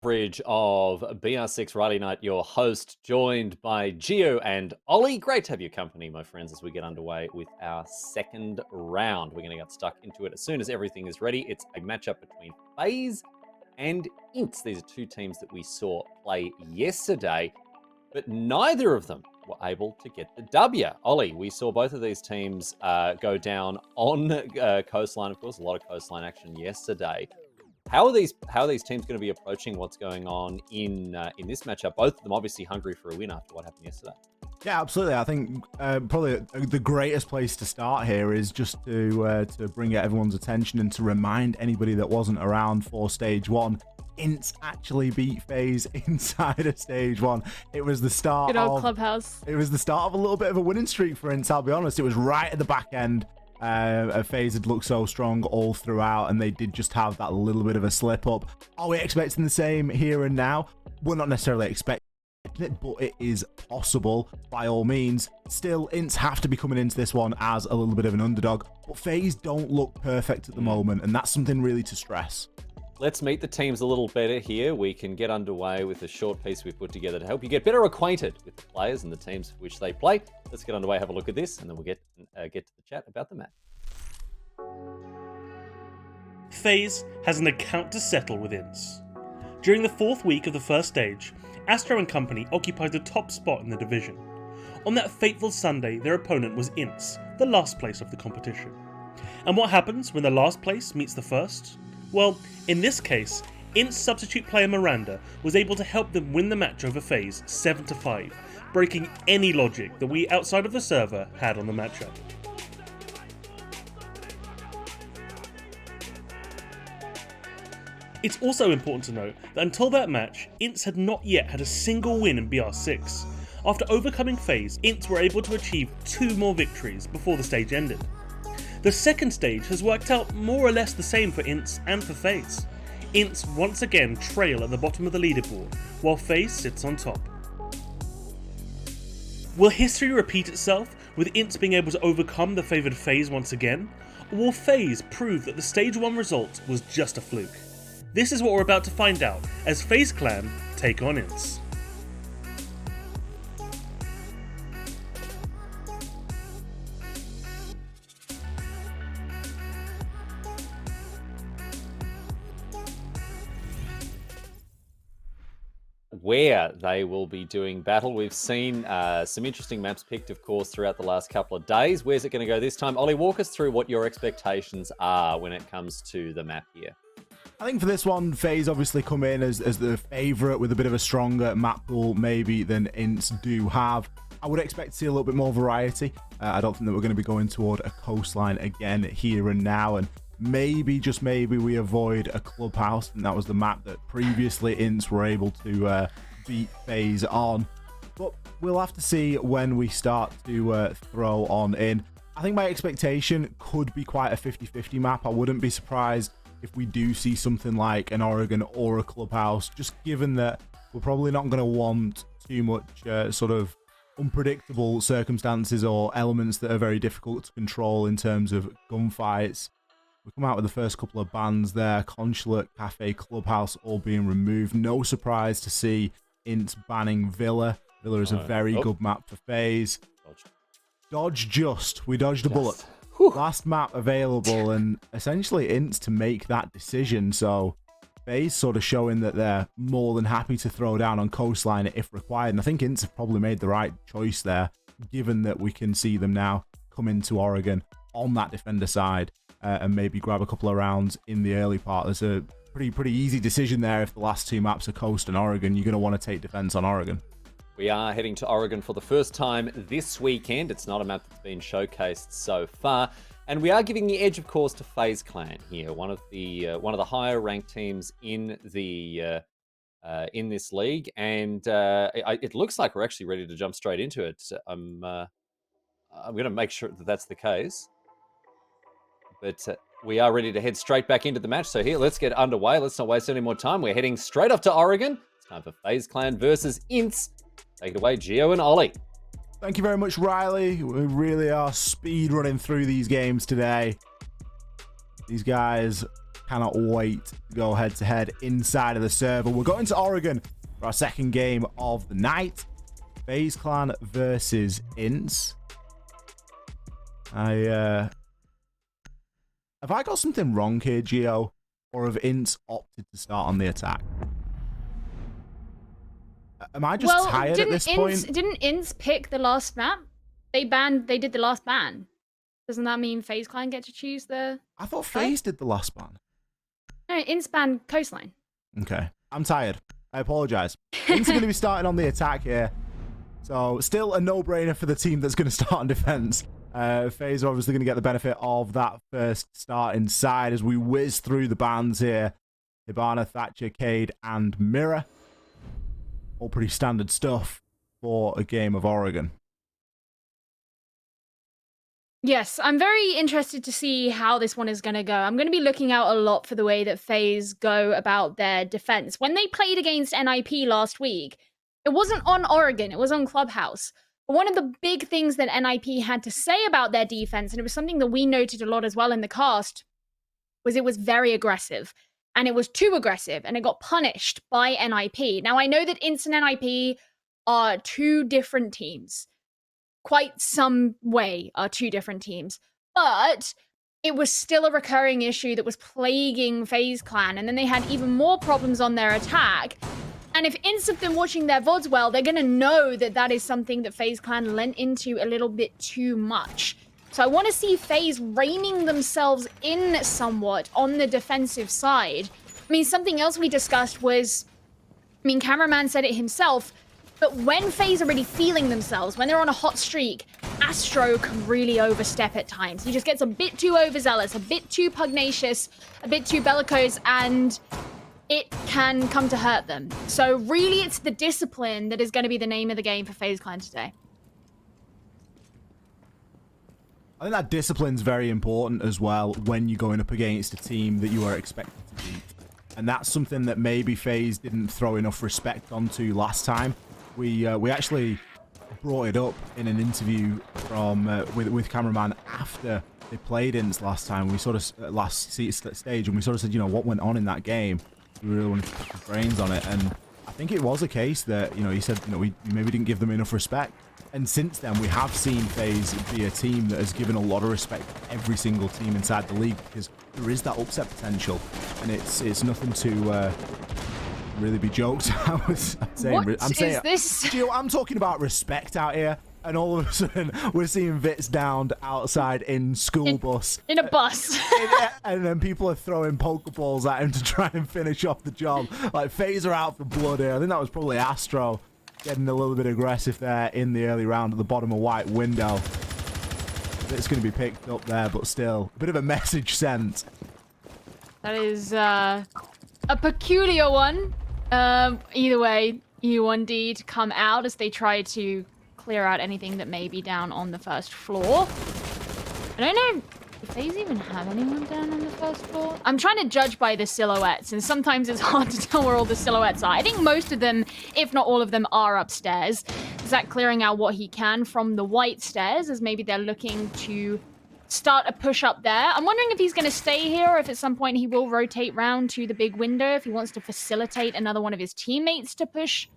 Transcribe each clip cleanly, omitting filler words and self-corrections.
Coverage of BR6 Riley Knight, your host, joined by Gio and Ollie. Great to have your company, my friends, as we get underway with our second round. We're going to get stuck into it as soon as everything is ready. It's a matchup between FaZe and INTZ. These are two teams that we saw play yesterday, but neither of them were able to get the W. Ollie, we saw both of these teams go down on Coastline, of course, a lot of Coastline action yesterday. How are these teams going to be approaching what's going on in this matchup? Both of them obviously hungry for a win after what happened yesterday. Yeah, absolutely. I think probably the greatest place to start here is just to bring everyone's attention and to remind anybody that wasn't around for stage one. INTZ actually beat FaZe inside of stage one. It was the start of Clubhouse. It was the start of a little bit of a winning streak for INTZ, I'll be honest. It was right at the back end. FaZe had looked so strong all throughout, and they did just have that little bit of a slip up. Are we expecting the same here and now? We're not necessarily expecting it, but it is possible by all means. Still, INTZ have to be coming into this one as a little bit of an underdog, but FaZe don't look perfect at the moment, and that's something really to stress. Let's meet the teams a little better here. We can get underway with a short piece we've put together to help you get better acquainted with the players and the teams for which they play. Let's get underway, have a look at this, and then we'll get to the chat about the match. FaZe has an account to settle with INTZ. During the fourth week of the first stage, Astro and company occupied the top spot in the division. On that fateful Sunday, their opponent was INTZ, the last place of the competition. And what happens when the last place meets the first? Well, in this case, INTZ substitute player Miranda was able to help them win the match over FaZe 7-5, breaking any logic that we outside of the server had on the matchup. It's also important to note that until that match, INTZ had not yet had a single win in BR6. After overcoming FaZe, INTZ were able to achieve 2 more victories before the stage ended. The second stage has worked out more or less the same for INTZ and for FaZe. INTZ once again trail at the bottom of the leaderboard, while FaZe sits on top. Will history repeat itself, with INTZ being able to overcome the favoured FaZe once again? Or will FaZe prove that the stage 1 result was just a fluke? This is what we're about to find out as FaZe Clan take on INTZ. Where they will be doing battle. We've seen some interesting maps picked, of course, throughout the last couple of days. Where's it going to go this time? Ollie, walk us through what your expectations are when it comes to the map here. I think for this one, FaZe obviously come in as the favourite with a bit of a stronger map pool maybe than INTZ do have. I would expect to see a little bit more variety. I don't think that we're going to be going toward a coastline again here and now, and maybe, just maybe, we avoid a Clubhouse, and that was the map that previously INTZ were able to beat FaZe on. But we'll have to see when we start to throw on in. I think my expectation could be quite a 50-50 map. I wouldn't be surprised if we do see something like an Oregon or a Clubhouse, just given that we're probably not going to want too much sort of unpredictable circumstances or elements that are very difficult to control in terms of gunfights. We come out with the first couple of bans there, Consulate, Cafe, Clubhouse all being removed. No surprise to see INTZ banning Villa. Villa is a very good map for FaZe. Dodge just. We dodged a bullet. Whew. Last map available, and essentially INTZ to make that decision. So FaZe sort of showing that they're more than happy to throw down on coastline if required. And I think INTZ have probably made the right choice there, given that we can see them now come into Oregon on that defender side and maybe grab a couple of rounds in the early part. There's a pretty easy decision there. If the last 2 maps are Coast and Oregon, you're going to want to take defense on Oregon. We are heading to Oregon for the first time this weekend. It's not a map that's been showcased so far, and we are giving the edge, of course, to FaZe Clan here, one of the higher ranked teams in the in this league, and it looks like we're actually ready to jump straight into it. I'm going to make sure that that's the case, but we are ready to head straight back into the match. So here, let's get underway. Let's not waste any more time. We're heading straight off to Oregon. It's time for FaZe Clan versus INTZ. Take it away, Gio and Ollie. Thank you very much, Riley. We really are speed running through these games today. These guys cannot wait to go head-to-head inside of the server. We're going to Oregon for our second game of the night. FaZe Clan versus INTZ. Have I got something wrong here, Gio? Or have INTZ opted to start on the attack? Am I just tired at this point? Didn't INTZ pick the last map? They did the last ban. Doesn't that mean FaZe Clan get to choose the... I thought FaZe did the last ban. No, INTZ banned Coastline. Okay. I'm tired. I apologize. INTZ are going to be starting on the attack here. So, still a no-brainer for the team that's going to start on defense. FaZe are obviously going to get the benefit of that first start inside as we whiz through the bans here. Hibana, Thatcher, Cade, and Mirror. All pretty standard stuff for a game of Oregon. Yes, I'm very interested to see how this one is going to go. I'm going to be looking out a lot for the way that FaZe go about their defense. When they played against NIP last week, it wasn't on Oregon, it was on Clubhouse. But one of the big things that NIP had to say about their defense, and it was something that we noted a lot as well in the cast, was it was very aggressive. And it was too aggressive, and it got punished by NIP. Now, I know that INTZ and NIP are two different teams. Quite some way are two different teams. But it was still a recurring issue that was plaguing FaZe Clan. And then they had even more problems on their attack. And if INTZ have been watching their VODs well, they're going to know that that is something that FaZe Clan lent into a little bit too much. So I want to see FaZe reining themselves in somewhat on the defensive side. I mean, something else we discussed was, Cameraman said it himself, but when FaZe are really feeling themselves, when they're on a hot streak, Astro can really overstep at times. He just gets a bit too overzealous, a bit too pugnacious, a bit too bellicose, and it can come to hurt them. So really, it's the discipline that is going to be the name of the game for FaZe Clan today. I think that discipline's very important as well when you're going up against a team that you are expected to beat. And that's something that maybe FaZe didn't throw enough respect onto last time. We actually brought it up in an interview from with cameraman after they played INTZ last time. We sort of last stage, and we sort of said, what went on in that game. We really wanted to pick his brains on it, and I think it was a case that he said we maybe didn't give them enough respect. And since then, we have seen FaZe be a team that has given a lot of respect to every single team inside the league, because there is that upset potential, and it's nothing to really be joked. I'm saying this? Gio, I'm talking about respect out here, and all of a sudden we're seeing Vits downed outside in school bus. In a bus. And then people are throwing Pokeballs at him to try and finish off the job. Like, FaZe are out for blood here. I think that was probably Astro getting a little bit aggressive there in the early round at the bottom of white window. It's going to be picked up there, but still, a bit of a message sent. That is a peculiar one. Either way, U1D to come out as they try to clear out anything that may be down on the first floor. I don't know if FaZe even have anyone down on the first floor. I'm trying to judge by the silhouettes, and sometimes it's hard to tell where all the silhouettes are. I think most of them, if not all of them, are upstairs. Zach clearing out what he can from the white stairs, as maybe they're looking to start a push up there. I'm wondering if he's going to stay here, or if at some point he will rotate round to the big window, if he wants to facilitate another one of his teammates to push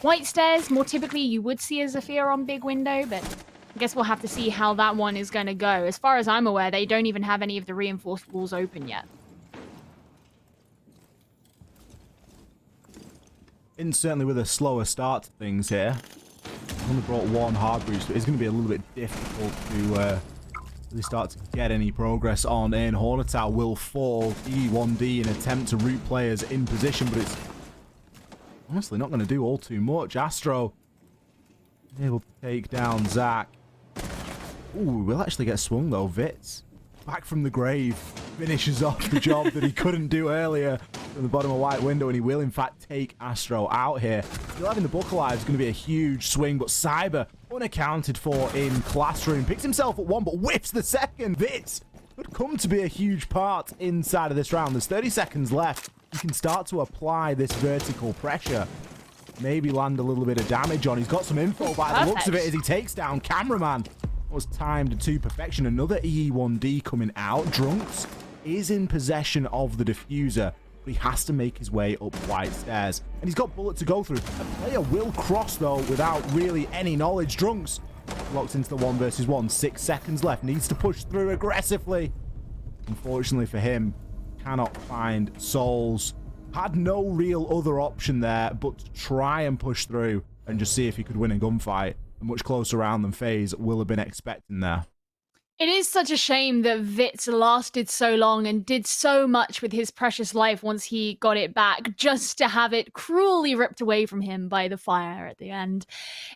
white stairs. More typically, you would see a Zafir on big window, but I guess we'll have to see how that one is going to go. As far as I'm aware, they don't even have any of the reinforced walls open yet. Certainly with a slower start to things here. I've only brought one hard breach, but it's going to be a little bit difficult to really start to get any progress on in. Hornetal will fall E1D in attempt to root players in position, but it's honestly not going to do all too much. Astro able to take down Zach. Ooh, we'll actually get swung though. Vits back from the grave finishes off the job that he couldn't do earlier from the bottom of white window, and he will in fact take Astro out here. Still having the book alive is going to be a huge swing, but Cyber unaccounted for in Classroom. Picks himself at one, but whiffs the second. Vits could come to be a huge part inside of this round. There's 30 seconds left. You can start to apply this vertical pressure. Maybe land a little bit of damage on. He's got some info by the looks of it as he takes down Cameraman. Was timed to perfection. Another EE1D coming out. Drunks is in possession of the diffuser, but he has to make his way up white stairs. And he's got bullet to go through. A player will cross, though, without really any knowledge. Drunks locked into the 1 versus 1. 6 seconds left. Needs to push through aggressively. Unfortunately for him, cannot find souls. Had no real other option there but to try and push through and just see if he could win a gunfight. A much closer round than FaZe will have been expecting there. It is such a shame that Vitz lasted so long and did so much with his precious life once he got it back, just to have it cruelly ripped away from him by the fire at the end.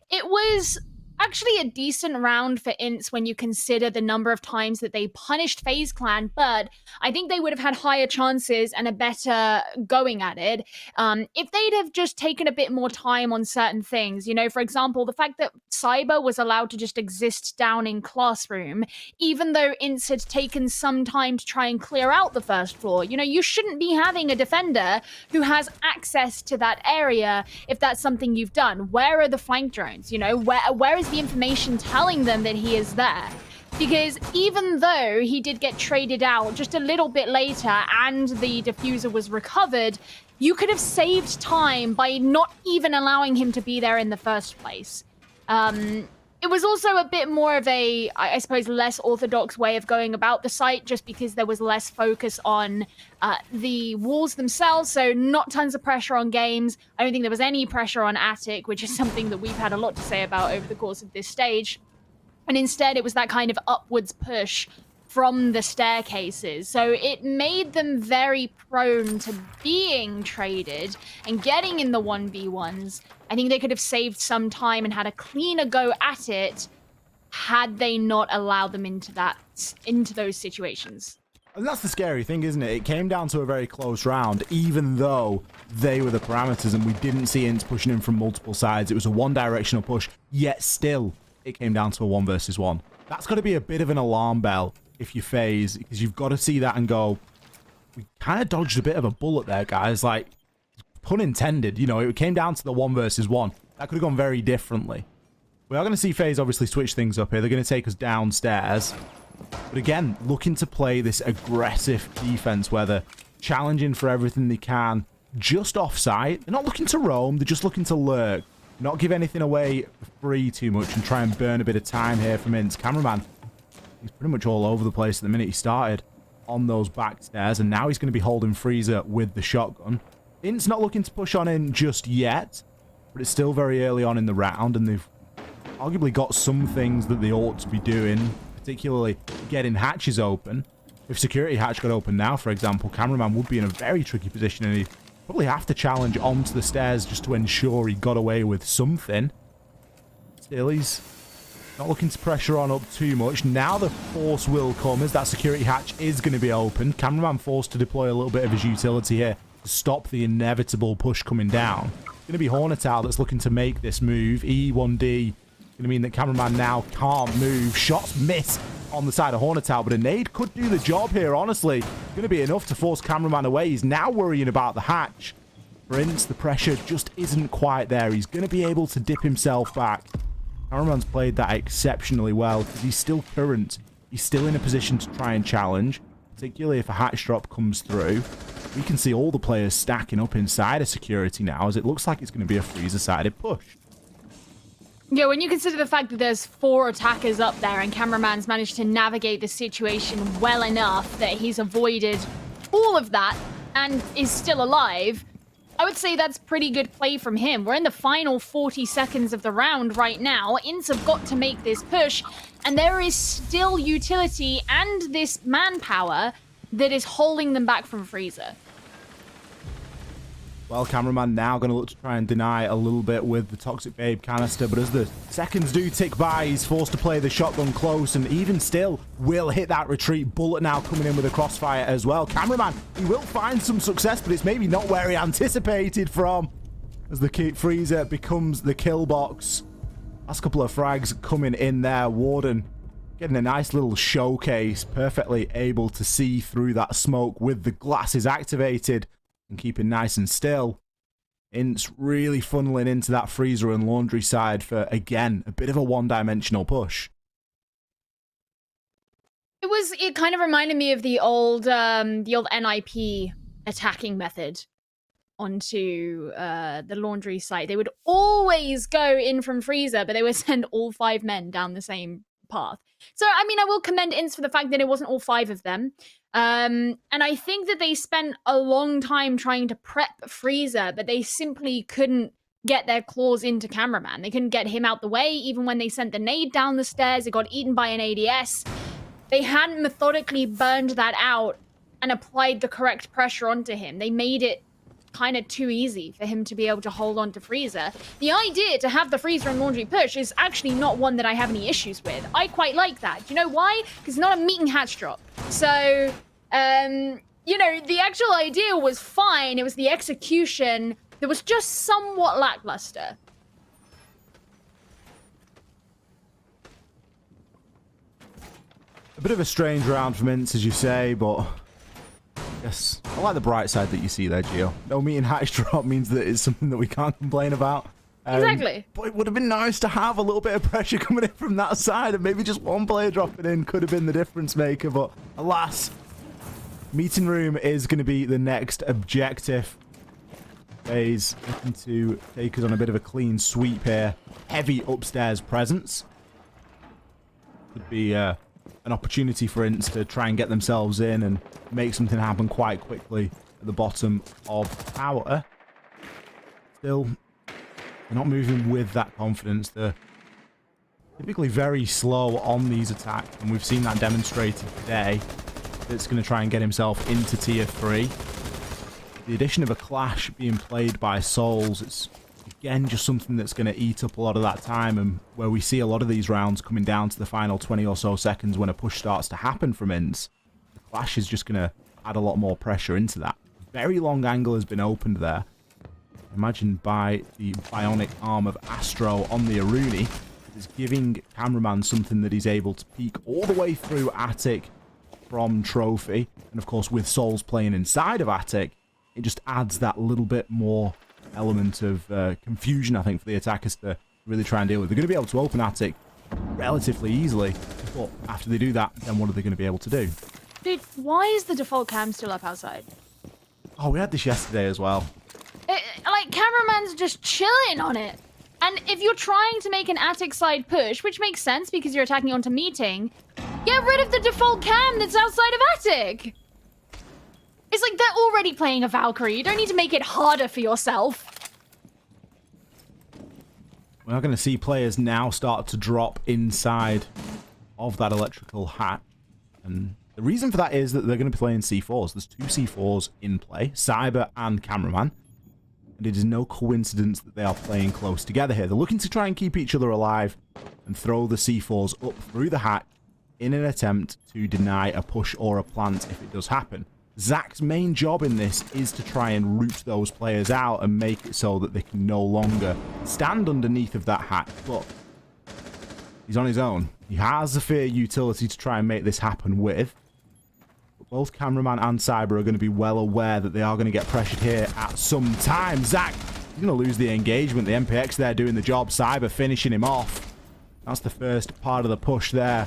It was actually a decent round for INTZ when you consider the number of times that they punished FaZe Clan, but I think they would have had higher chances and a better going at it if they'd have just taken a bit more time on certain things. You know, for example, the fact that Cyber was allowed to just exist down in Classroom, even though INTZ had taken some time to try and clear out the first floor. You know, you shouldn't be having a defender who has access to that area if that's something you've done. Where are the flank drones? You know, where is the information telling them that he is there? Because even though he did get traded out just a little bit later and the diffuser was recovered, you could have saved time by not even allowing him to be there in the first place. It was also a bit more of a, I suppose, less orthodox way of going about the site, just because there was less focus on the walls themselves, so not tons of pressure on games. I don't think there was any pressure on Attic, which is something that we've had a lot to say about over the course of this stage. And instead, it was that kind of upwards push from the staircases. So it made them very prone to being traded and getting in the 1v1s. I think they could have saved some time and had a cleaner go at it had they not allowed them into those situations. And that's the scary thing, isn't it? It came down to a very close round, even though they were the parameters and we didn't see INTZ pushing in from multiple sides. It was a one-directional push, yet still it came down to a 1 versus 1. That's got to be a bit of an alarm bell if you FaZe, because you've got to see that and go, we kind of dodged a bit of a bullet there, guys. Like, pun intended, you know, it came down to the 1 versus 1. That could have gone very differently. We are going to see FaZe obviously switch things up here. They're going to take us downstairs. But again, looking to play this aggressive defense where they're challenging for everything they can just off-site. They're not looking to roam. They're just looking to lurk. Not give anything away free too much and try and burn a bit of time here from INTZ. Cameraman, he's pretty much all over the place at the minute he started on those back stairs, and now he's going to be holding Freezer with the shotgun. INTZ not looking to push on in just yet, but it's still very early on in the round, and they've arguably got some things that they ought to be doing, particularly getting hatches open. If security hatch got open now, for example, Cameraman would be in a very tricky position, and he'd probably have to challenge onto the stairs just to ensure he got away with something. Still, he's not looking to pressure on up too much. Now the force will come as that security hatch is going to be open. Cameraman forced to deploy a little bit of his utility here to stop the inevitable push coming down. It's going to be Hornetal that's looking to make this move. E1D going to mean that Cameraman now can't move. Shots miss on the side of Hornetal, but a nade could do the job here, honestly. Going to be enough to force Cameraman away. He's now worrying about the hatch. For INTZ, the pressure just isn't quite there. He's going to be able to dip himself back. Cameraman's played that exceptionally well because he's still current. He's still in a position to try and challenge, particularly if a hatch drop comes through. We can see all the players stacking up inside of security now, as it looks like it's going to be a freezer-sided push. Yeah, when you consider the fact that there's 4 attackers up there and Cameraman's managed to navigate the situation well enough that he's avoided all of that and is still alive, I would say that's pretty good play from him. We're in the final 40 seconds of the round right now. INTZ have got to make this push, and there is still utility and this manpower that is holding them back from Freezer. Well, Cameraman now going to look to try and deny a little bit with the Toxic Babe canister, but as the seconds do tick by, he's forced to play the shotgun close, and even still will hit that retreat. Bullet now coming in with a crossfire as well. Cameraman, he will find some success, but it's maybe not where he anticipated from, as the freezer becomes the kill box. Last couple of frags coming in there. Warden getting a nice little showcase, perfectly able to see through that smoke with the glasses activated and keeping nice and still. INTZ really funneling into that freezer and laundry side for, again, a bit of a one-dimensional push. It kind of reminded me of the old NIP attacking method onto the laundry site. They would always go in from freezer, but they would send all 5 men down the same path. So, I mean, I will commend INTZ for the fact that it wasn't all 5 of them. And I think that they spent a long time trying to prep freezer, but they simply couldn't get their claws into cameraman. They couldn't get him out the way. Even when they sent the nade down the stairs, it got eaten by an ADS. They hadn't methodically burned that out and applied the correct pressure onto him. They made it kind of too easy for him to be able to hold on to freezer. The idea to have the freezer and laundry push is actually not one that I have any issues with. I quite like that. Do you know why? Because it's not a meat and hatch drop. So, you know, the actual idea was fine. It was the execution that was just somewhat lackluster. A bit of a strange round from INTZ, as you say, but yes, I like the bright side that you see there, Gio. No meat and hatch drop means that it's something that we can't complain about. Exactly. But it would have been nice to have a little bit of pressure coming in from that side, and maybe just one player dropping in could have been the difference maker, but alas, meeting room is going to be the next objective. FaZe looking to take us on a bit of a clean sweep here. Heavy upstairs presence. Could be an opportunity for INTZ to try and get themselves in and make something happen quite quickly at the bottom of the tower. Still, they're not moving with that confidence. They're typically very slow on these attacks, and we've seen that demonstrated today. It's going to try and get himself into tier 3. The addition of a clash being played by Souls, it's again just something that's going to eat up a lot of that time, and where we see a lot of these rounds coming down to the final 20 or so seconds when a push starts to happen from INTZ. The clash is just going to add a lot more pressure into that. Very long angle has been opened there. Imagined by the bionic arm of Astro on the Aruni. It's giving cameraman something that he's able to peek all the way through Attic from Trophy. And of course, with Souls playing inside of Attic, it just adds that little bit more element of confusion, I think, for the attackers to really try and deal with. They're going to be able to open Attic relatively easily, but after they do that, then what are they going to be able to do? Dude, why is the default cam still up outside? Oh, we had this yesterday as well. Like, cameraman's just chilling on it. And if you're trying to make an Attic side push, which makes sense because you're attacking onto meeting, get rid of the default cam that's outside of Attic. It's like they're already playing a Valkyrie. You don't need to make it harder for yourself. We're not going to see players now start to drop inside of that electrical hat. And the reason for that is that they're going to be playing C4s. There's 2 C4s in play, Cyber and Cameraman. And it is no coincidence that they are playing close together here. They're looking to try and keep each other alive and throw the C4s up through the hat in an attempt to deny a push or a plant if it does happen. Zach's main job in this is to try and root those players out and make it so that they can no longer stand underneath of that hat. But he's on his own. He has the fear utility to try and make this happen with. But both Cameraman and Cyber are going to be well aware that they are going to get pressured here at some time. Zach, he's going to lose the engagement. The MPX there doing the job. Cyber finishing him off. That's the first part of the push there.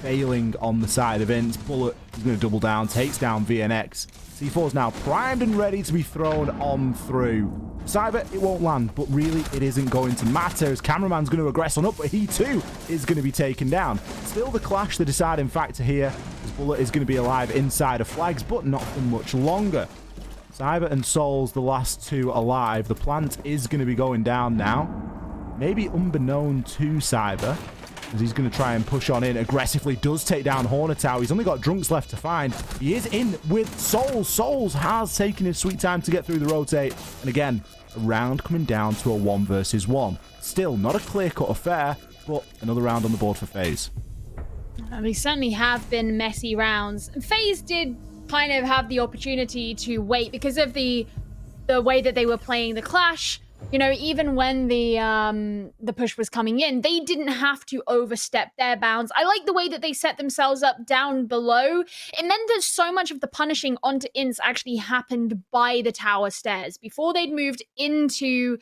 Failing on the side of INTZ. Bullet is going to double down. Takes down VNX. C4 is now primed and ready to be thrown on through. Cyber, it won't land, but really it isn't going to matter as Cameraman's going to aggress on up, but he too is going to be taken down. Still the clash, the deciding factor here, as Bullet is going to be alive inside of flags, but not for much longer. Cyber and Souls, the last 2 alive. The plant is going to be going down now. Maybe unbeknown to Cyber, as he's going to try and push on in aggressively. Does take down Hornetow. He's only got Drunks left to find. He is in with Souls. Souls has taken his sweet time to get through the rotate. And again, a round coming down to a 1 versus 1. Still not a clear-cut affair, but another round on the board for FaZe. They certainly have been messy rounds. FaZe did kind of have the opportunity to wait because of the way that they were playing the clash. You know, even when the push was coming in, they didn't have to overstep their bounds. I like the way that they set themselves up down below. It meant that so much of the punishing onto INTZ actually happened by the tower stairs before they'd moved into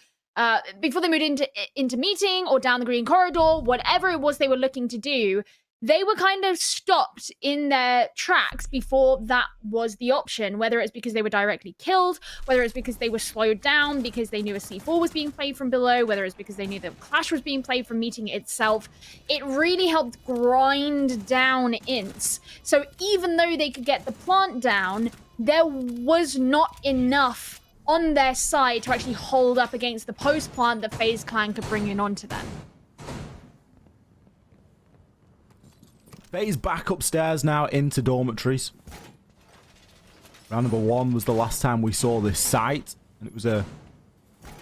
into meeting or down the green corridor, whatever it was they were looking to do. they were kind of stopped in their tracks before that was the option, whether it's because they were directly killed, whether it's because they were slowed down because they knew a C4 was being played from below, whether it's because they knew the clash was being played from meeting itself. It really helped grind down INTZ. So even though they could get the plant down, there was not enough on their side to actually hold up against the post plant that FaZe Clan could bring in onto them. FaZe back upstairs now into dormitories. Round number 1 was the last time we saw this site, and it was a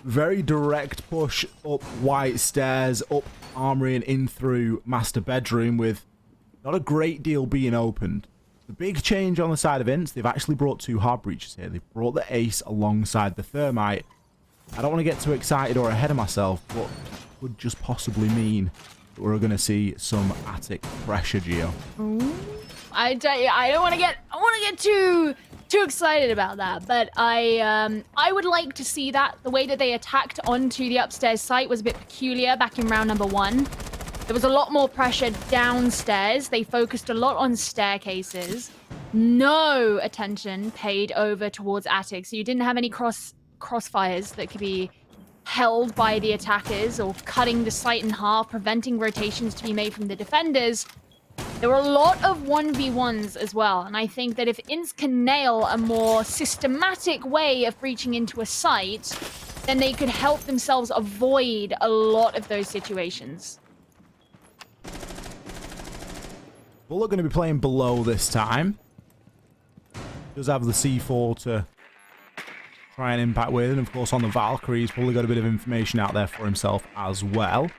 very direct push up white stairs, up armory and in through master bedroom with not a great deal being opened. The big change on the side of INTZ, they've actually brought 2 hard breaches here. They've brought the ace alongside the thermite. I don't want to get too excited or ahead of myself, but it could just possibly mean that we're going to see some attic pressure, Gio. I don't want to get too excited about that, but I would like to see that. The way that they attacked onto the upstairs site was a bit peculiar back in round number 1. There was a lot more pressure downstairs. They focused a lot on staircases. No attention paid over towards attic, so you didn't have any crossfires that could be held by the attackers or cutting the site in half, preventing rotations to be made from the defenders. There were a lot of 1v1s as well, and I think that if INTZ can nail a more systematic way of breaching into a site, then they could help themselves avoid a lot of those situations. Bull are going to be playing below this time. Does have the C4 to try and impact with, and of course on the Valkyrie, he's probably got a bit of information out there for himself as well.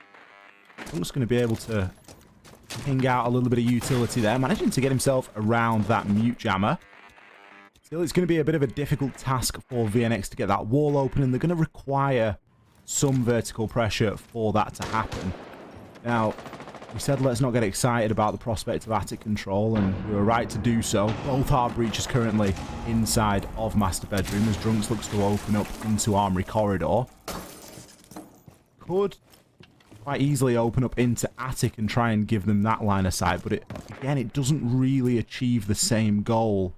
I'm just going to be able to ping out a little bit of utility there, managing to get himself around that mute jammer. Still, it's going to be a bit of a difficult task for VNX to get that wall open, and they're going to require some vertical pressure for that to happen. Now, we said let's not get excited about the prospect of attic control, and we were right to do so. Both hard breaches currently inside of master bedroom as Drunks looks to open up into armory corridor. Could quite easily open up into attic and try and give them that line of sight, but again, it doesn't really achieve the same goal.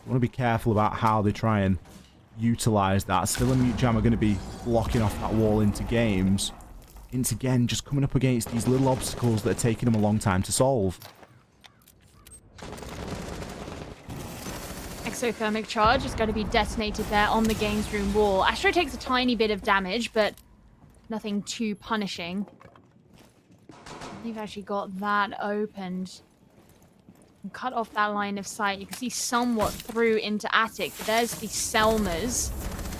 I want to be careful about how they try and utilize that. Still a mute jammer going to be blocking off that wall into games. INTZ again just coming up against these little obstacles that are taking them a long time to solve. Exothermic charge is going to be detonated there on the games room wall. Astro takes a tiny bit of damage, but nothing too punishing. They've actually got that opened. And cut off that line of sight. You can see somewhat through into attic, but there's the Selmas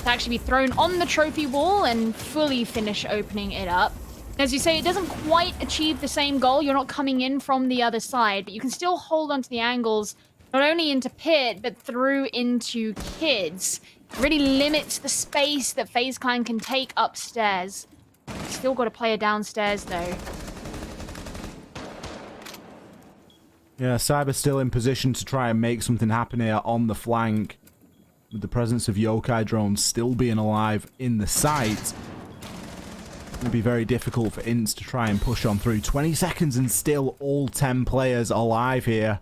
to actually be thrown on the trophy wall and fully finish opening it up. As you say, it doesn't quite achieve the same goal. You're not coming in from the other side, but you can still hold onto the angles, not only into pit, but through into kids. It really limits the space that FaZe Clan can take upstairs. Still got a player downstairs, though. Yeah, Cyber still in position to try and make something happen here on the flank. With the presence of yokai drones still being alive in the site, it's going to be very difficult for INTZ to try and push on through. 20 seconds and still all 10 players alive here.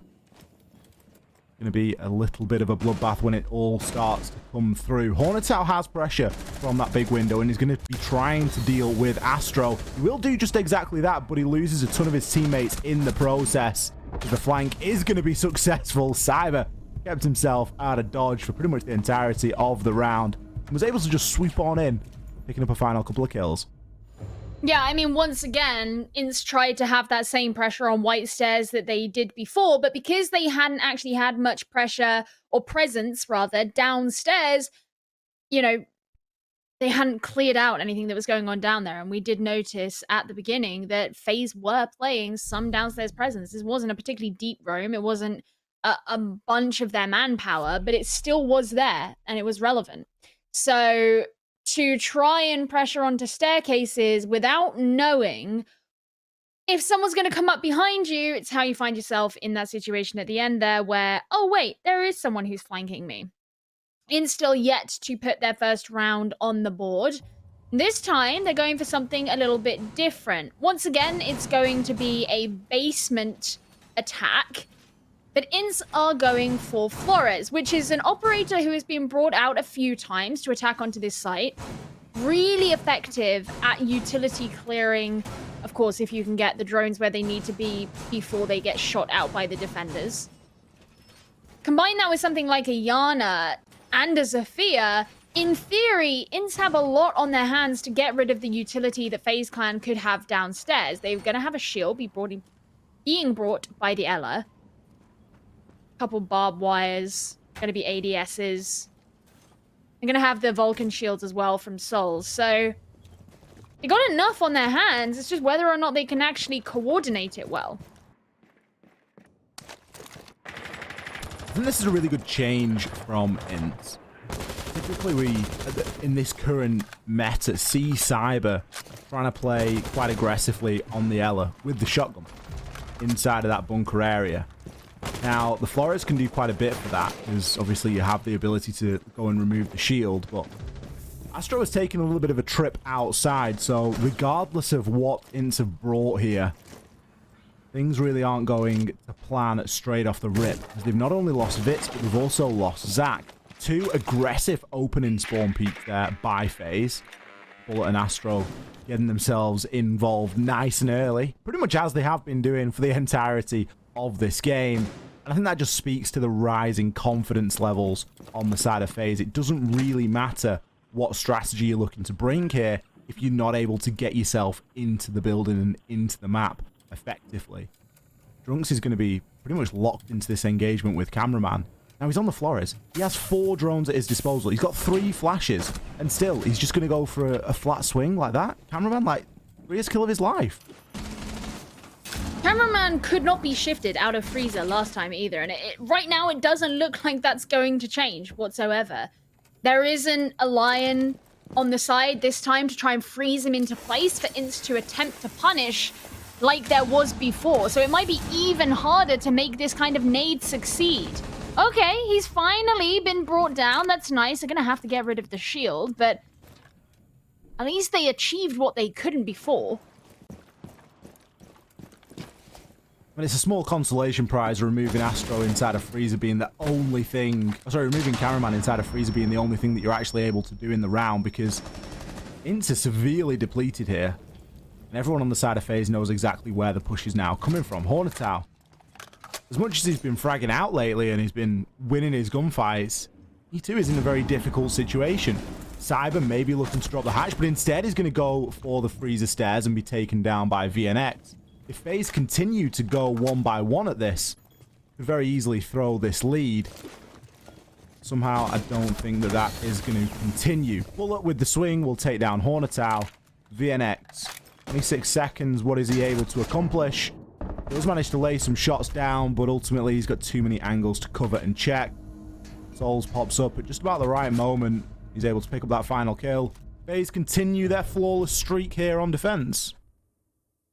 Going to be a little bit of a bloodbath when it all starts to come through. Hornetow has pressure from that big window and is going to be trying to deal with Astro. He will do just exactly that, but he loses a ton of his teammates in the process. The flank is going to be successful. Cyber kept himself out of dodge for pretty much the entirety of the round and was able to just sweep on in, picking up a final couple of kills. Yeah, I mean, once again, INTZ tried to have that same pressure on white stairs that they did before, but because they hadn't actually had much pressure, or presence rather, downstairs, you know, they hadn't cleared out anything that was going on down there. And we did notice at the beginning that FaZe were playing some downstairs presence. This wasn't a particularly deep roam. It wasn't a bunch of their manpower, but it still was there and it was relevant. So to try and pressure onto staircases without knowing if someone's going to come up behind you, it's how you find yourself in that situation at the end there where, oh wait, there is someone who's flanking me. INTZ still yet to put their first round on the board. This time, they're going for something a little bit different. Once again, it's going to be a basement attack. But INTZ are going for Flores, which is an operator who has been brought out a few times to attack onto this site. Really effective at utility clearing, of course, if you can get the drones where they need to be before they get shot out by the defenders. Combine that with something like a Yana and a Zofia, in theory, INTZ have a lot on their hands to get rid of the utility that FaZe Clan could have downstairs. They're going to have a shield being brought by the Ella. Couple barbed wires, going to be ADSs. They're going to have the Vulcan shields as well from Souls. So they got enough on their hands. It's just whether or not they can actually coordinate it well. I think this is a really good change from INTZ. Typically, we, in this current meta, see Cyber trying to play quite aggressively on the Ella with the shotgun inside of that bunker area. Now, the Flores can do quite a bit for that, because obviously you have the ability to go and remove the shield, but Astro has taken a little bit of a trip outside, so regardless of what INTZ have brought here, things really aren't going to plan straight off the rip, because they've not only lost Vitz, but they've also lost Zach. Two aggressive opening spawn peaks there by FaZe. Bullet and Astro getting themselves involved nice and early, pretty much as they have been doing for the entirety of this game. And I think that just speaks to the rising confidence levels on the side of FaZe. It doesn't really matter what strategy you're looking to bring here if you're not able to get yourself into the building and into the map effectively. Drunks is going to be pretty much locked into this engagement with Cameraman. Now he's on the Flores. He has 4 drones at his disposal. He's got 3 flashes. And still, he's just going to go for a flat swing like that. Cameraman, like, greatest kill of his life. Cameraman could not be shifted out of freezer last time either. And right now, it doesn't look like that's going to change whatsoever. There isn't a lion on the side this time to try and freeze him into place for INTZ to attempt to punish like there was before. So it might be even harder to make this kind of nade succeed. Okay, he's finally been brought down. That's nice. They're going to have to get rid of the shield, but at least they achieved what they couldn't before. But it's a small consolation prize removing Astro inside of freezer being the only thing... Oh, sorry, removing Cameraman inside of freezer being the only thing that you're actually able to do in the round, because INTZ is severely depleted here. And everyone on the side of FaZe knows exactly where the push is now coming from. Hornetow. As much as he's been fragging out lately and he's been winning his gunfights, he too is in a very difficult situation. Cyber may be looking to drop the hatch, but instead he's going to go for the freezer stairs and be taken down by VNX. If FaZe continue to go 1 by 1 at this, could very easily throw this lead. Somehow, I don't think that that is going to continue. Bullet with the swing will take down Hornetow. VNX, 26 seconds. What is he able to accomplish? He does manage to lay some shots down, but ultimately he's got too many angles to cover and check. Souls pops up at just about the right moment. He's able to pick up that final kill. FaZe continue their flawless streak here on defense.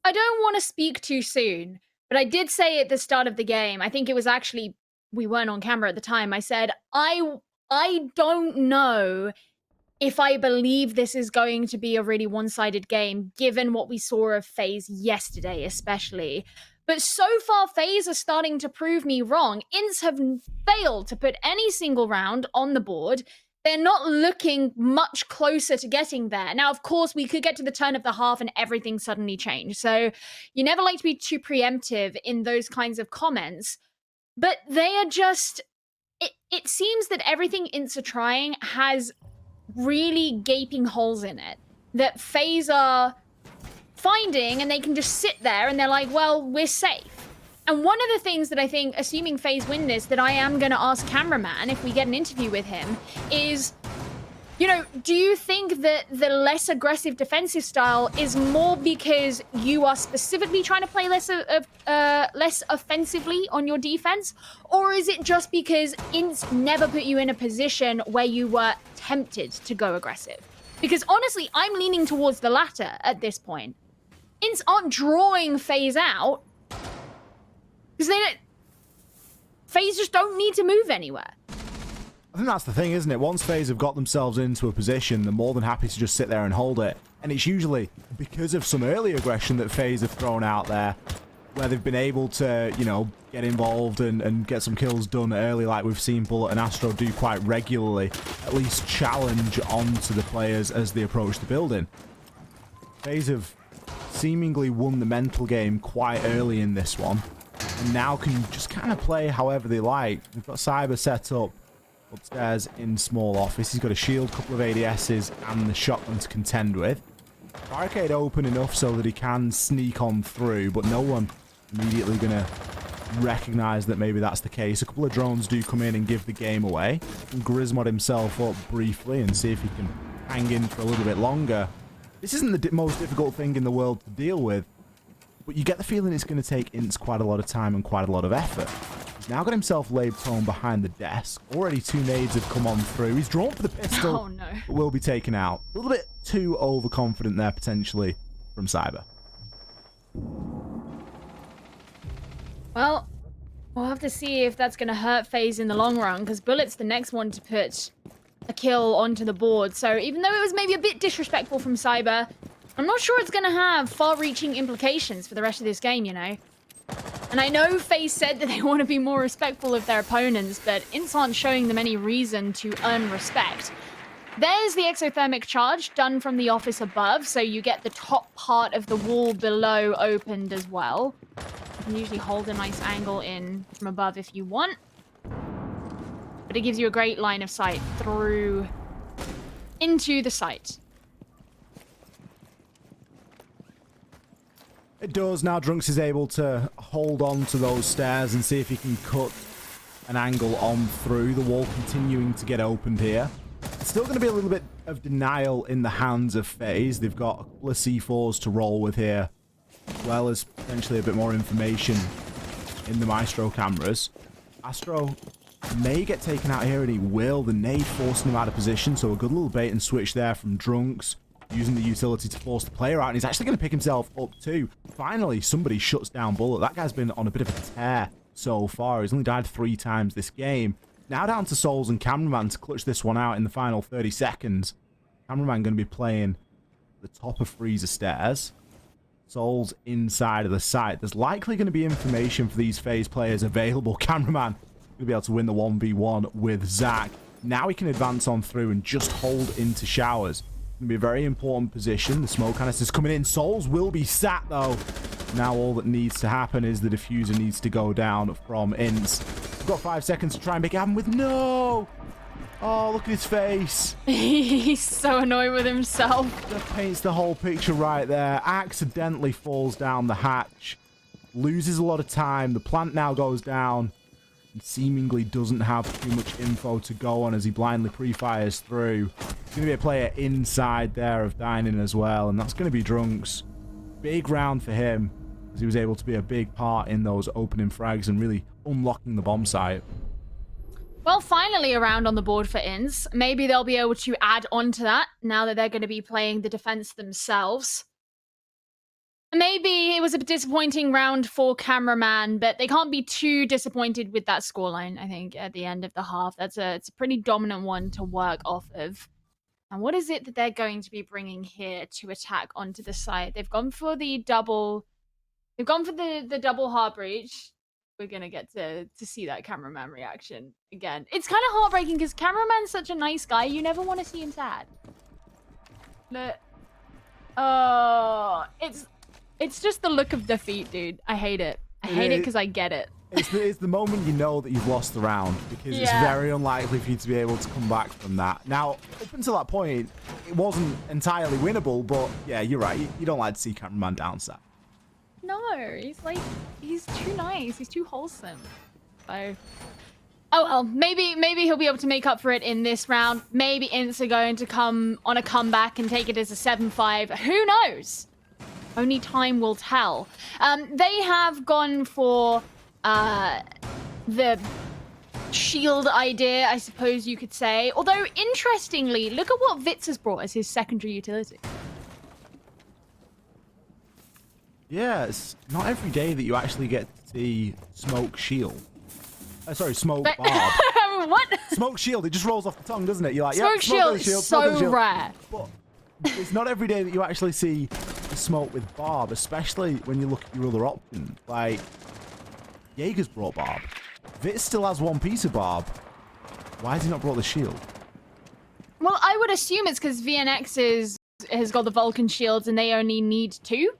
I don't want to speak too soon, but I did say at the start of the game, I think it was actually, we weren't on camera at the time, I said, I don't know if I believe this is going to be a really one-sided game, given what we saw of FaZe yesterday, especially. But so far, FaZe are starting to prove me wrong. INTZ have failed to put any single round on the board. They're not looking much closer to getting there. Now, of course, we could get to the turn of the half and everything suddenly change. So you never like to be too preemptive in those kinds of comments. But they are just... It seems that everything INTZ are trying has really gaping holes in it that FaZe are finding, and they can just sit there and they're like, well, we're safe. And one of the things that I think, assuming FaZe win this, that I am going to ask Cameraman if we get an interview with him is, you know, do you think that the less aggressive defensive style is more because you are specifically trying to play less offensively on your defense? Or is it just because INTZ never put you in a position where you were tempted to go aggressive? Because honestly, I'm leaning towards the latter at this point. INTZ aren't drawing FaZe out because FaZe just don't need to move anywhere. I think that's the thing, isn't it? Once FaZe have got themselves into a position, they're more than happy to just sit there and hold it. And it's usually because of some early aggression that FaZe have thrown out there, where they've been able to, you know, get involved and get some kills done early, like we've seen Bullet and Astro do quite regularly. At least challenge onto the players as they approach the building. FaZe have seemingly won the mental game quite early in this one, and now can just kind of play however they like. They've got Cyber set up upstairs in small office. He's got a shield, couple of ADSs, and the shotgun to contend with. Barricade open enough so that he can sneak on through, but no one immediately going to recognize that maybe that's the case. A couple of drones do come in and give the game away. And Grismod himself up briefly and see if he can hang in for a little bit longer. This isn't the most difficult thing in the world to deal with, but you get the feeling it's going to take INTZ quite a lot of time and quite a lot of effort. He's now got himself laid prone behind the desk. Already 2 nades have come on through. He's drawn for the pistol, Oh, no. but will be taken out. A little bit too overconfident there, potentially, from Cyber. Well, we'll have to see if that's going to hurt FaZe in the long run, because Bullet's the next one to put a kill onto the board. So even though it was maybe a bit disrespectful from Cyber, I'm not sure it's going to have far-reaching implications for the rest of this game, you know? And I know FaZe said that they want to be more respectful of their opponents, but INTZ aren't showing them any reason to earn respect. There's the exothermic charge done from the office above, so you get the top part of the wall below opened as well. You can usually hold a nice angle in from above if you want. But it gives you a great line of sight through into the site. It does. Now Drunks is able to hold on to those stairs and see if he can cut an angle on through. The wall continuing to get opened here. It's still going to be a little bit of denial in the hands of FaZe. They've got a couple of C4s to roll with here, as well as potentially a bit more information in the Maestro cameras. Astro may get taken out here, and he will. The nade forcing him out of position, so a good little bait and switch there from Drunks, using the utility to force the player out, and he's actually going to pick himself up too. Finally, somebody shuts down Bullet. That guy's been on a bit of a tear so far. He's only died 3 times this game. Now down to Souls and Cameraman to clutch this one out in the final 30 seconds. Cameraman going to be playing the top of Freezer stairs. Souls inside of the site. There's likely going to be information for these FaZe players available. Cameraman going to be able to win the 1v1 with Zach. Now he can advance on through and just hold into showers. Going to be a very important position. The smoke canister's coming in. Souls will be sat though. Now all that needs to happen is the diffuser needs to go down from INTZ. We've got 5 seconds to try and make it happen with no. Oh, look at his face. He's so annoyed with himself. That paints the whole picture right there. Accidentally falls down the hatch. Loses a lot of time. The plant now goes down. And seemingly doesn't have too much info to go on as he blindly pre-fires through. There's going to be a player inside there of dining as well. And that's going to be Drunks. Big round for him, as he was able to be a big part in those opening frags and really unlocking the bomb site. Well, finally a round on the board for INTZ. Maybe they'll be able to add on to that now that they're going to be playing the defense themselves. Maybe it was a disappointing round for Cameraman, but they can't be too disappointed with that scoreline, I think, at the end of the half. It's a pretty dominant one to work off of. And what is it that they're going to be bringing here to attack onto the site? They've gone for the double... They've gone for the double heart breach. We're going to get to see that Cameraman reaction again. It's kind of heartbreaking because Cameraman's such a nice guy. You never want to see him sad. But... Oh... It's just the look of defeat, dude. I hate it. I hate it because I get it. It's the moment you know that you've lost the round, because it's very unlikely for you to be able to come back from that. Now, up until that point, it wasn't entirely winnable, but yeah, you're right. You don't like to see Cameraman downset. No, he's too nice. He's too wholesome. So, oh well, maybe he'll be able to make up for it in this round. Maybe INTZ are going to come on a comeback and take it as a 7-5. Who knows? Only time will tell. They have gone for the shield idea, I suppose you could say. Although, interestingly, look at what Vitz has brought as his secondary utility. Yeah, it's not every day that you actually get to see smoke shield. Sorry, smoke But barb. What? Smoke shield, it just rolls off the tongue, doesn't it? You're like, Smoke yep, shield shield, is so rare. But it's not every day that you actually see a smoke with barb, especially when you look at your other options. Like, Jaeger's brought barb. Vitz still has one piece of barb. Why has he not brought the shield? Well, I would assume it's because VNX has got the Vulcan shields and they only need 2.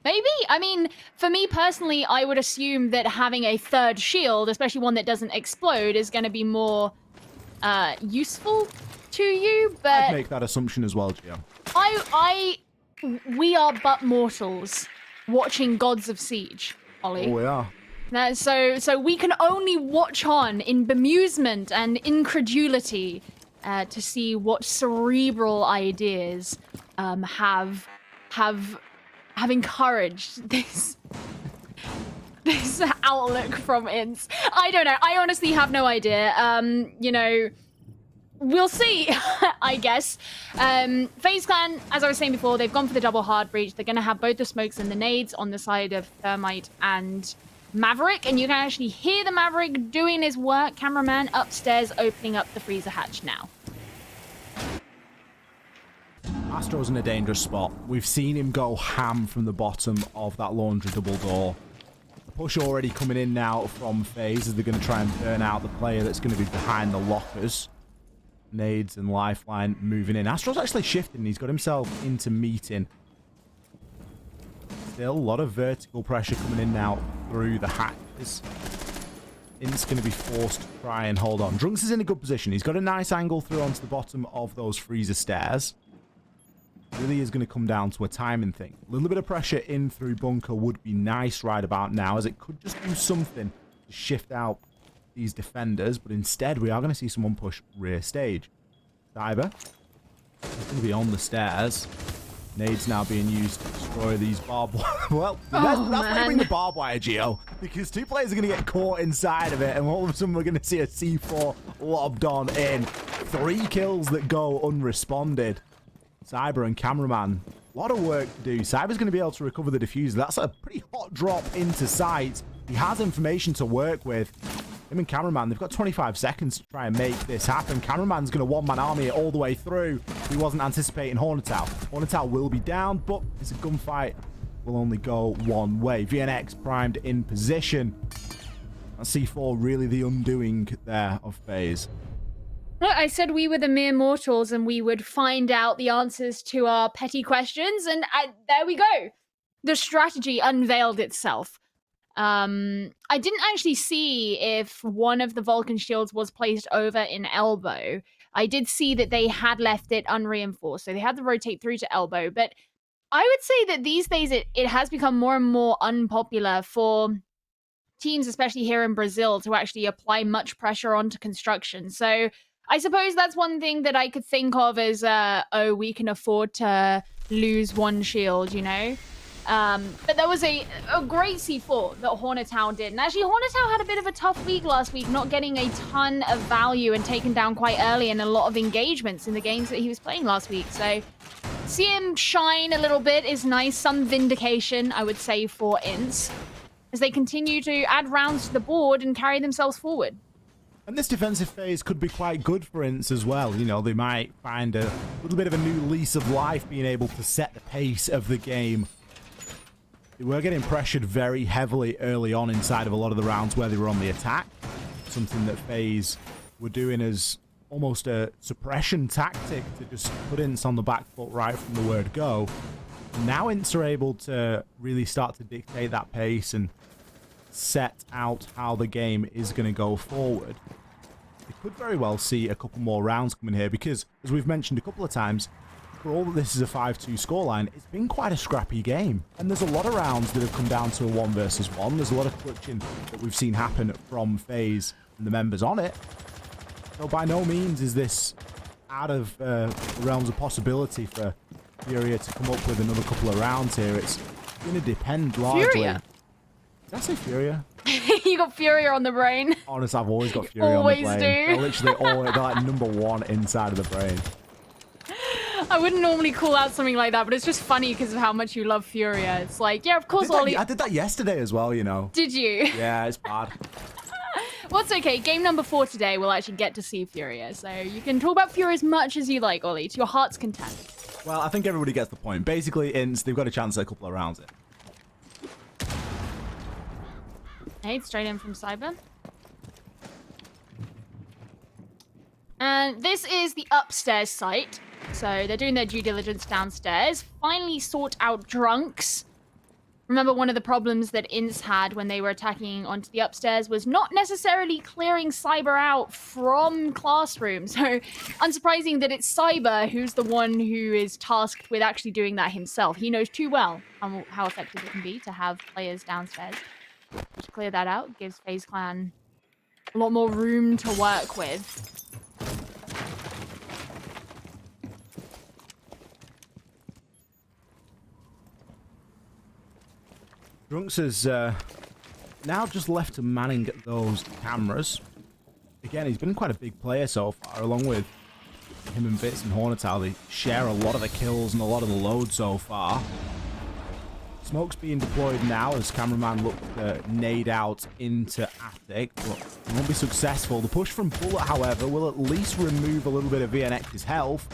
Maybe? I mean, for me personally, I would assume that having a 3rd shield, especially one that doesn't explode, is going to be more useful to you, but... I'd make that assumption as well, Gio. We are but mortals watching Gods of Siege, Ollie. Oh, we are. So we can only watch on in bemusement and incredulity to see what cerebral ideas have encouraged this outlook from INTZ. I don't know. I honestly have no idea. You know, we'll see, I guess. FaZe Clan, as I was saying before, they've gone for the double hard breach. They're going to have both the smokes and the nades on the side of Thermite and Maverick, and you can actually hear the Maverick doing his work. Cameraman upstairs opening up the freezer hatch now. Astro's in a dangerous spot. We've seen him go ham from the bottom of that laundry double door. The push already coming in now from FaZe as they're going to try and burn out the player that's going to be behind the lockers. Nades and Lifeline moving in. Astro's actually shifting. He's got himself into meeting. Still a lot of vertical pressure coming in now through the hatches. INTZ going to be forced to try and hold on. Drunks is in a good position. He's got a nice angle through onto the bottom of those freezer stairs. Really is going to come down to a timing thing. A little bit of pressure in through bunker would be nice right about now, as it could just do something to shift out these defenders, but instead we are going to see someone push rear stage. Diver is going to be on the stairs. Nades now being used to destroy these barbed wire. Well, that's why you bring the barbed wire, Gio, because 2 players are going to get caught inside of it, and all of a sudden we're going to see a C4 lobbed on in. 3 kills that go unresponded. Cyber and Cameraman, a lot of work to do. Cyber's going to be able to recover the diffuser. That's a pretty hot drop into sight. He has information to work with. Him and Cameraman, they've got 25 seconds to try and make this happen. Cameraman's going to one-man army it all the way through. He wasn't anticipating Hornetal. Hornetal will be down, but it's a gunfight. Will only go one way. VNX primed in position. That C4 really the undoing there of FaZe. Well, I said we were the mere mortals and we would find out the answers to our petty questions, and there we go. The strategy unveiled itself. I didn't actually see if one of the Vulcan shields was placed over in elbow. I did see that they had left it unreinforced, so they had to rotate through to elbow. But I would say that these days it has become more and more unpopular for teams, especially here in Brazil, to actually apply much pressure onto construction. So I suppose that's one thing that I could think of as, oh, we can afford to lose one shield, you know? But there was a great C4 that Hornetal did. And actually, Hornetal had a bit of a tough week last week, not getting a ton of value and taken down quite early in a lot of engagements in the games that he was playing last week. So see him shine a little bit is nice. Some vindication, I would say, for INTZ as they continue to add rounds to the board and carry themselves forward. And this defensive phase could be quite good for INTZ as well. You know, they might find a little bit of a new lease of life being able to set the pace of the game. They were getting pressured very heavily early on inside of a lot of the rounds where they were on the attack. Something that FaZe were doing as almost a suppression tactic to just put INTZ on the back foot right from the word go. And now INTZ are able to really start to dictate that pace and set out how the game is going to go forward. They could very well see a couple more rounds coming here because, as we've mentioned a couple of times, for all that this is a 5-2 scoreline, it's been quite a scrappy game. And there's a lot of rounds that have come down to a 1 versus 1. There's a lot of clutching that we've seen happen from FaZe and the members on it. So by no means is this out of the realms of possibility for Furia to come up with another couple of rounds here. It's going to depend largely. Furia? Did I say Furia? You got Furia on the brain. Honestly, I've always got Furia on the brain. Always do. They're literally they're like #1 inside of the brain. I wouldn't normally call out something like that, but it's just funny because of how much you love Furia. It's like, yeah, of course, Ollie. I did that yesterday as well, you know. Did you? Yeah, it's bad. Well, it's okay. Game number 4 today, we'll actually get to see Furia. So you can talk about Furia as much as you like, Ollie, to your heart's content. Well, I think everybody gets the point. Basically, they've got a chance at a couple of rounds in. Nade straight in from Cyber. And this is the upstairs site. So they're doing their due diligence downstairs. Finally sort out drunks. Remember, one of the problems that INTZ had when they were attacking onto the upstairs was not necessarily clearing Cyber out from classroom. So unsurprising that it's Cyber who's the one who is tasked with actually doing that himself. He knows too well how effective it can be to have players downstairs. Just clear that out. Gives FaZe Clan a lot more room to work with. Drunks is now just left to manning those cameras. Again, he's been quite a big player so far, along with him and Bits and Hornetal. They share a lot of the kills and a lot of the load so far. Smoke's being deployed now as cameraman looks to nade out into Attic, but it won't be successful. The push from Bullet, however, will at least remove a little bit of VNX's health.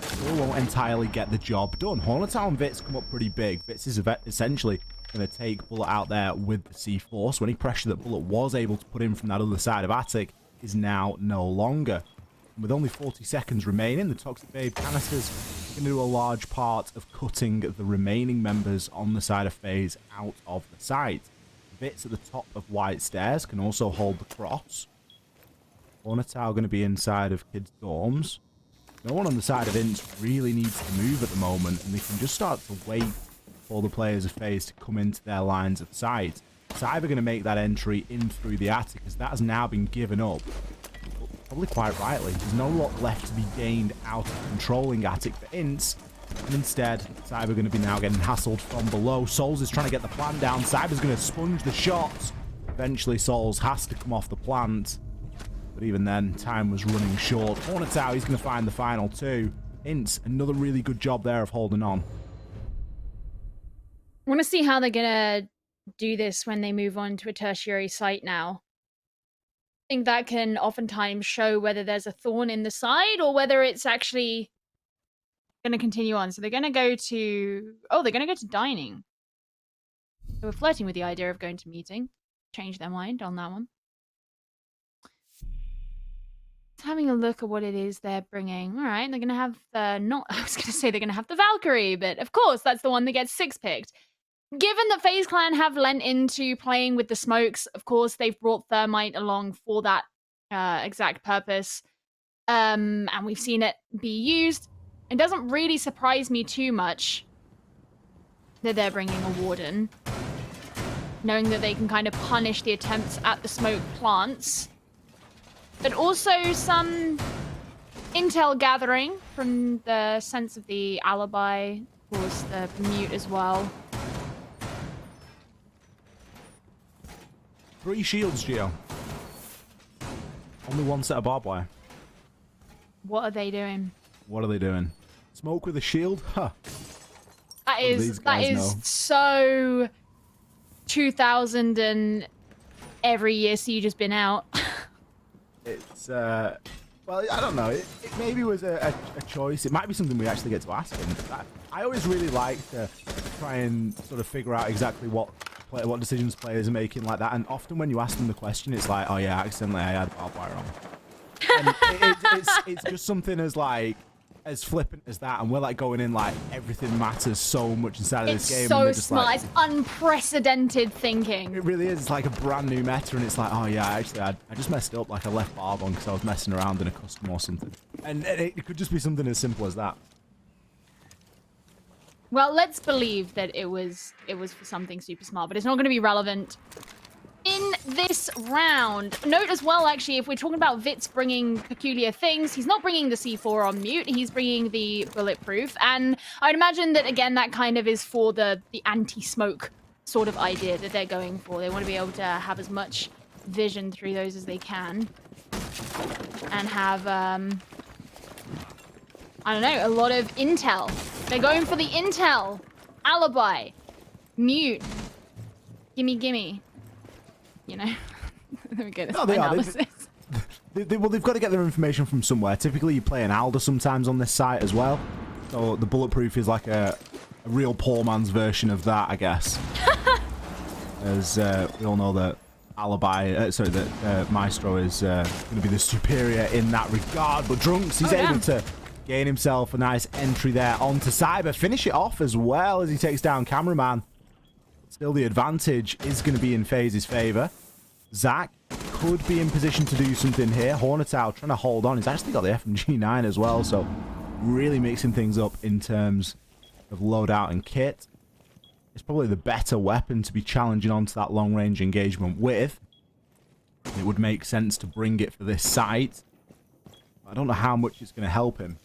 Still won't entirely get the job done. Hornetal and Bits come up pretty big. Bits is essentially going to take Bullet out there with the C4, so any pressure that Bullet was able to put in from that other side of Attic is now no longer. And with only 40 seconds remaining, the Toxic Babe canisters are going to do a large part of cutting the remaining members on the side of FaZe out of the site. Bits at the top of White Stairs can also hold the cross. Hornetal going to be inside of kids' dorms. No one on the side of INTZ really needs to move at the moment, and they can just start to wait for the players of FaZe to come into their lines of sight. Cyber going to make that entry in through the attic, as that has now been given up. But probably quite rightly. There's no lot left to be gained out of controlling attic for INTZ. And instead, Cyber going to be now getting hassled from below. Souls is trying to get the plant down. Cyber's going to sponge the shots. Eventually, Souls has to come off the plant. But even then, time was running short. Hornetal, he's going to find the final two. INTZ, another really good job there of holding on. I want to see how they're going to do this when they move on to a tertiary site now. I think that can oftentimes show whether there's a thorn in the side or whether it's actually going to continue on. So they're going to go to... Oh, they're going to go to dining. They were flirting with the idea of going to meeting. Changed their mind on that one. Having a look at what it is they're bringing. All right, they're going to have the... I was going to say they're going to have the Valkyrie, but of course, that's the one that gets 6-picked. Given that FaZe Clan have lent into playing with the smokes, of course, they've brought Thermite along for that exact purpose. And we've seen it be used. It doesn't really surprise me too much that they're bringing a Warden, knowing that they can kind of punish the attempts at the smoke plants. But also some intel gathering from the sense of the alibi, of course, the mute as well. 3 shields, Gio. Only 1 set of barbed wire. What are they doing? What are they doing? Smoke with a shield? Huh. That is so 2000 and every year Siege has been out. It's, well, I don't know. It maybe was a choice. It might be something we actually get to ask him. I always really like to try and sort of figure out exactly what decisions players are making like that. And often when you ask them the question, it's like, oh yeah, accidentally I had barbed wire on. And it's just something as flippant as that, and we're like going in like everything matters so much inside of this game. It's so and just smart. Like, it's unprecedented thinking. It really is. It's like a brand new meta, and it's like, oh yeah, actually, I just messed up. Like I left barb on because I was messing around in a custom or something. And it could just be something as simple as that. Well, let's believe that it was for something super smart, but it's not going to be relevant in this round. Note as well, actually, if we're talking about Vitz bringing peculiar things, he's not bringing the C4 on mute, he's bringing the bulletproof. And I'd imagine that, again, that kind of is for the anti-smoke sort of idea that they're going for. They want to be able to have as much vision through those as they can. And have, I don't know, a lot of intel. They're going for the intel. Alibi. Mute. Gimme, gimme. You know, Let me get this No, they are. analysis. Well, they've got to get their information from somewhere. Typically, you play an Alder sometimes on this site as well. So the bulletproof is like a real poor man's version of that, I guess. As we all know that Maestro is going to be the superior in that regard. But Drunks, he's able to gain himself a nice entry there onto Cyber. Finish it off as well as he takes down Cameraman. Still, the advantage is going to be in FaZe's favor. Zach could be in position to do something here. Hornetow trying to hold on. He's actually got the FMG9 as well, so really mixing things up in terms of loadout and kit. It's probably the better weapon to be challenging onto that long-range engagement with. It would make sense to bring it for this site. I don't know how much it's going to help him.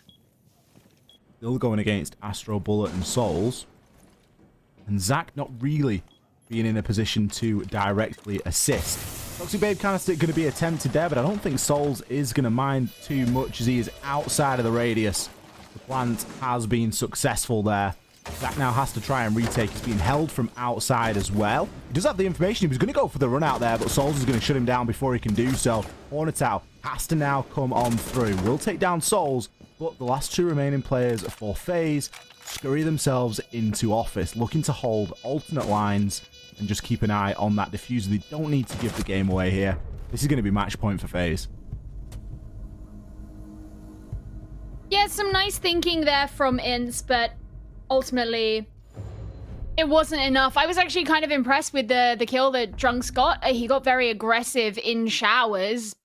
Still going against Astro, Bullet, and Souls. And Zach not really being in a position to directly assist. Toxic Babe Canister going to be attempted there, but I don't think Souls is going to mind too much as he is outside of the radius. The plant has been successful there. Zach now has to try and retake. He's being held from outside as well. He does have the information. He was going to go for the run out there, but Souls is going to shut him down before he can do so. Hornetow has to now come on through. Will take down Souls, but the last two remaining players for FaZe scurry themselves into office, looking to hold alternate lines and just keep an eye on that diffuser. They don't need to give the game away here. This is going to be match point for FaZe. Yeah, some nice thinking there from INTZ, but ultimately it wasn't enough. I was actually kind of impressed with the kill that Drunks got. He got very aggressive in showers,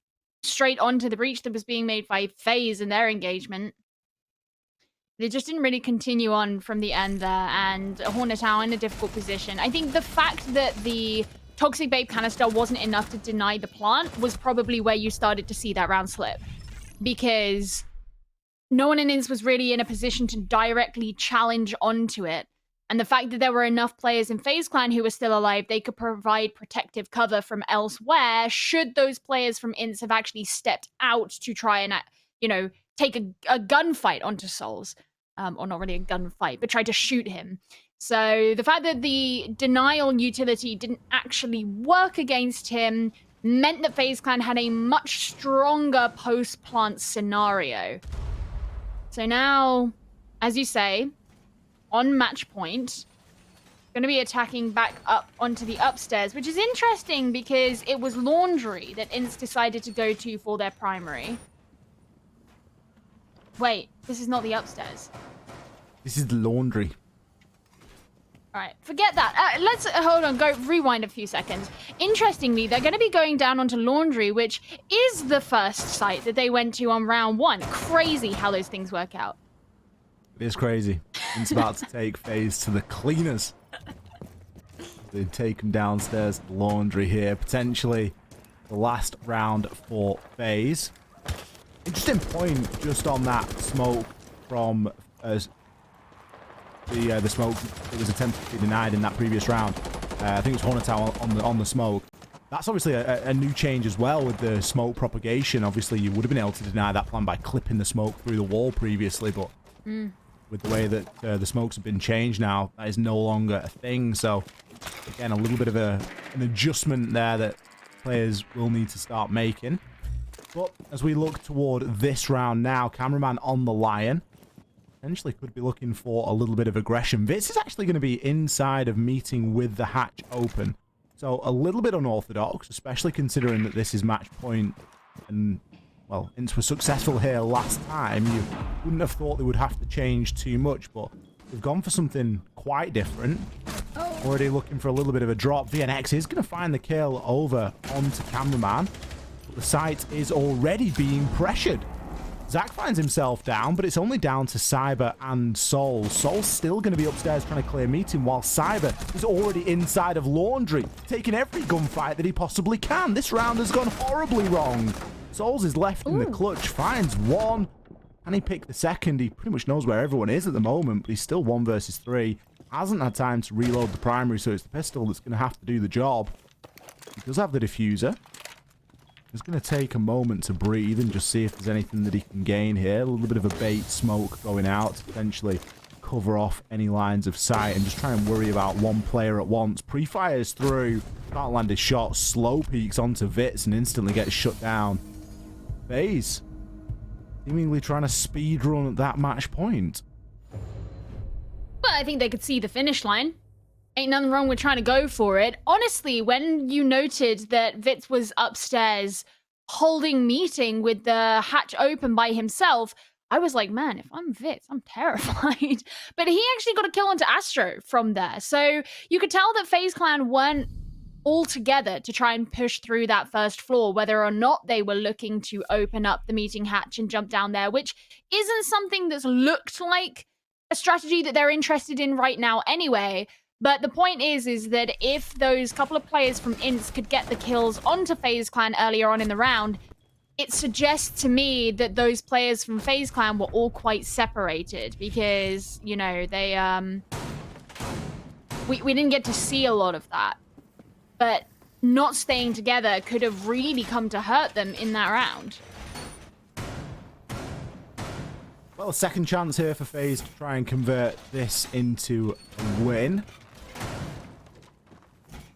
straight onto the breach that was being made by FaZe in their engagement. It just didn't really continue on from the end there, and Hornetow in a difficult position. I think the fact that the Toxic Babe Canister wasn't enough to deny the plant was probably where you started to see that round slip. Because no one in INTZ was really in a position to directly challenge onto it. And the fact that there were enough players in FaZe Clan who were still alive, they could provide protective cover from elsewhere should those players from INTZ have actually stepped out to try and, take a gunfight onto Souls. Or not really a gunfight, but tried to shoot him. So the fact that the denial utility didn't actually work against him meant that FaZe Clan had a much stronger post-plant scenario. So now, as you say, on match point, going to be attacking back up onto the upstairs, which is interesting because it was Laundry that INTZ decided to go to for their primary. Wait, this is not the upstairs. This is the Laundry. All right, forget that. Let's hold on. Go rewind a few seconds. Interestingly, they're going to be going down onto Laundry, which is the first site that they went to on round one. Crazy how those things work out. It is crazy. It's about to take FaZe to the cleaners. They take them downstairs to the Laundry here. Potentially the last round for FaZe. Interesting point just on that smoke from the smoke that was attempted to be denied in that previous round. I think it was Hornetow on the smoke. That's obviously a new change as well with the smoke propagation. Obviously, you would have been able to deny that plan by clipping the smoke through the wall previously, but with the way that the smokes have been changed now, that is no longer a thing. So, again, a little bit of an adjustment there that players will need to start making. But as we look toward this round now, Cameraman on the Lion. Potentially could be looking for a little bit of aggression. This is actually going to be inside of meeting with the hatch open. So a little bit unorthodox, especially considering that this is match point. And, well, INTZ was successful here last time. You wouldn't have thought they would have to change too much, but they've gone for something quite different. Already looking for a little bit of a drop. VNX is going to find the kill over onto Cameraman. The site is already being pressured. Zach finds himself down, but it's only down to Cyber and Soul. Soul's still going to be upstairs trying to clear meeting, while Cyber is already inside of Laundry, taking every gunfight that he possibly can. This round has gone horribly wrong. Souls is left in the clutch, finds one. Can he pick the second? He pretty much knows where everyone is at the moment, but he's still 1 versus 3. Hasn't had time to reload the primary, so it's the pistol that's going to have to do the job. He does have the diffuser. It's going to take a moment to breathe and just see if there's anything that he can gain here. A little bit of a bait smoke going out to potentially cover off any lines of sight and just try and worry about one player at once. Pre-fires through, can't land his shot, slow peeks onto Vitz and instantly gets shut down. FaZe seemingly trying to speed run that match point. Well, I think they could see the finish line. Ain't nothing wrong with trying to go for it. Honestly, when you noted that Vitz was upstairs holding meeting with the hatch open by himself, I was like, man, if I'm Vitz, I'm terrified. But he actually got a kill onto Astro from there. So you could tell that FaZe Clan weren't all together to try and push through that first floor, whether or not they were looking to open up the meeting hatch and jump down there, which isn't something that's looked like a strategy that they're interested in right now anyway. But the point is that if those couple of players from INTZ could get the kills onto FaZe Clan earlier on in the round, it suggests to me that those players from FaZe Clan were all quite separated because, you know, they, we didn't get to see a lot of that. But not staying together could have really come to hurt them in that round. Well, a second chance here for FaZe to try and convert this into a win.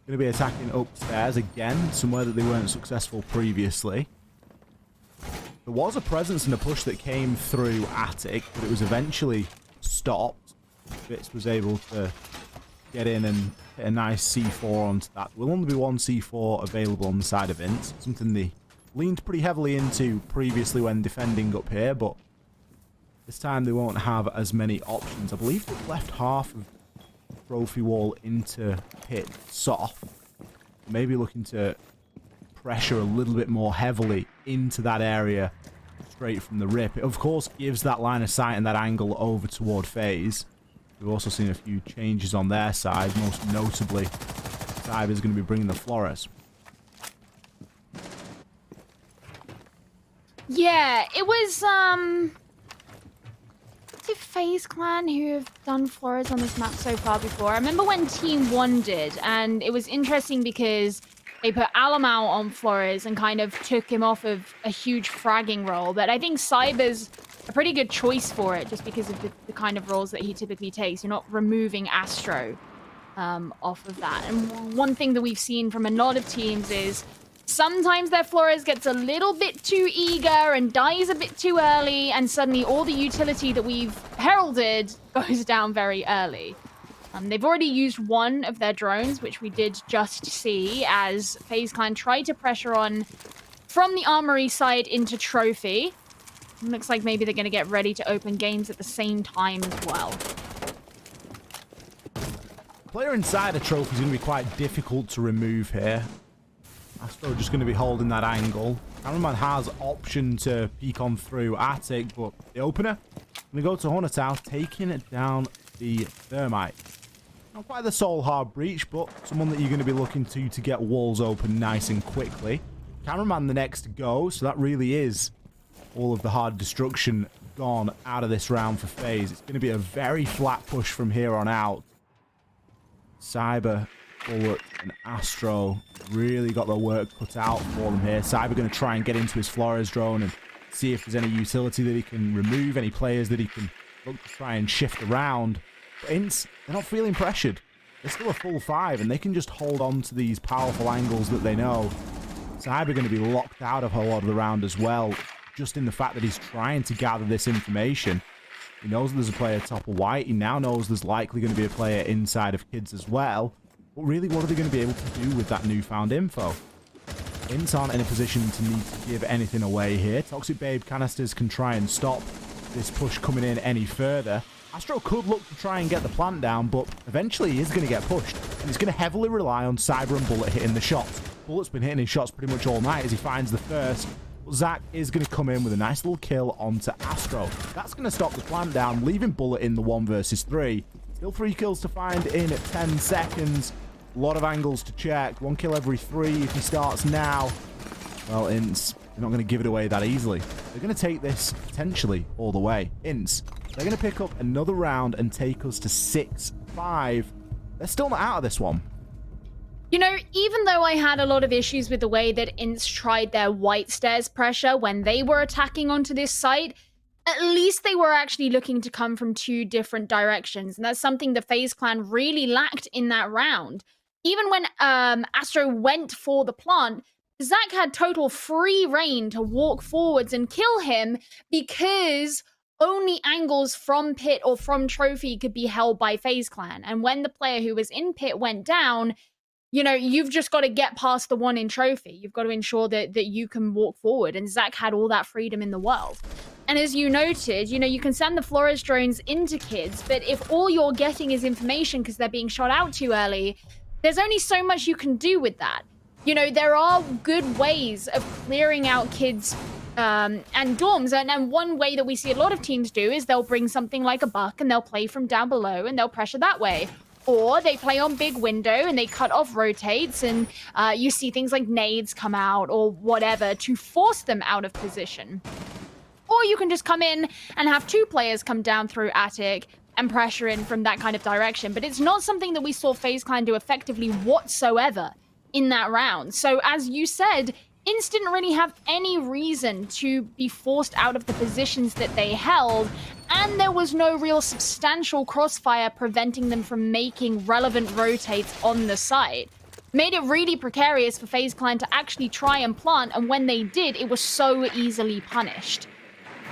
Going to be attacking upstairs again, somewhere that they weren't successful previously. There was a presence and a push that came through Attic, but it was eventually stopped. Vitz was able to get in and hit a nice C4 onto that. There will only be one C4 available on the side of INTZ, something they leaned pretty heavily into previously when defending up here, but this time they won't have as many options. I believe they've left half of the trophy wall into pit soft. Maybe looking to pressure a little bit more heavily into that area straight from the rip. It, of course, gives that line of sight and that angle over toward FaZe. We've also seen a few changes on their side, most notably Cyber's going to be bringing the Flores. Yeah, it was, to FaZe Clan who have done Flores on this map so far before. I remember when Team 1 did, and it was interesting because they put Alamau on Flores and kind of took him off of a huge fragging role. But I think Cyber's a pretty good choice for it just because of the kind of roles that he typically takes. You're not removing Astro off of that. And one thing that we've seen from a lot of teams is sometimes their Flores gets a little bit too eager and dies a bit too early, and suddenly all the utility that we've heralded goes down very early. They've already used one of their drones, which we did just see, as FaZe Clan tried to pressure on from the armory side into Trophy. Looks like maybe they're going to get ready to open games at the same time as well. Player inside a Trophy is going to be quite difficult to remove here. Astro just going to be holding that angle. Cameraman has option to peek on through Attic, but the opener going to go to Hornetown, taking it down the Thermite. Not quite the soul hard breach, but someone that you're going to be looking to get walls open nice and quickly. Cameraman the next to go, so that really is all of the hard destruction gone out of this round for FaZe. It's going to be a very flat push from here on out. Cyber, Bullet, and Astro really got their work cut out for them here. Cyber going to try and get into his Flores drone and see if there's any utility that he can remove, any players that he can look to try and shift around. But INTZ, they're not feeling pressured. They're still a full 5, and they can just hold on to these powerful angles that they know. Cyber going to be locked out of a lot of the round as well, just in the fact that he's trying to gather this information. He knows there's a player top of white. He now knows there's likely going to be a player inside of kids as well. But really, what are they going to be able to do with that newfound info? INTZ aren't in a position to need to give anything away here. Toxic Babe canisters can try and stop this push coming in any further. Astro could look to try and get the plant down, but eventually he is going to get pushed. And he's going to heavily rely on Cyber and Bullet hitting the shots. Bullet's been hitting his shots pretty much all night as he finds the first. But Zach is going to come in with a nice little kill onto Astro. That's going to stop the plant down, leaving Bullet in the 1 versus 3. Still 3 kills to find in 10 seconds. A lot of angles to check. 1 kill every 3 if he starts now. Well, INTZ, they're not going to give it away that easily. They're going to take this potentially all the way. INTZ, they're going to pick up another round and take us to 6-5. They're still not out of this one. You know, even though I had a lot of issues with the way that INTZ tried their white stairs pressure when they were attacking onto this site, at least they were actually looking to come from two different directions. And that's something the FaZe clan really lacked in that round. Even when Astro went for the plant, Zach had total free reign to walk forwards and kill him because only angles from pit or from trophy could be held by FaZe clan. And when the player who was in pit went down, you know, you've just got to get past the one in trophy. You've got to ensure that you can walk forward. And Zach had all that freedom in the world. And as you noted, you know, you can send the Flores drones into kids, but if all you're getting is information because they're being shot out too early, there's only so much you can do with that. You know, there are good ways of clearing out kids and dorms. And one way that we see a lot of teams do is they'll bring something like a buck and they'll play from down below and they'll pressure that way. Or they play on big window and they cut off rotates and you see things like nades come out or whatever to force them out of position. Or you can just come in and have two players come down through attic and pressure in from that kind of direction. But it's not something that we saw FaZe clan do effectively whatsoever in that round. So as you said, INTZ didn't really have any reason to be forced out of the positions that they held, and there was no real substantial crossfire preventing them from making relevant rotates on the site. Made it really precarious for FaZe clan to actually try and plant, and when they did, it was so easily punished.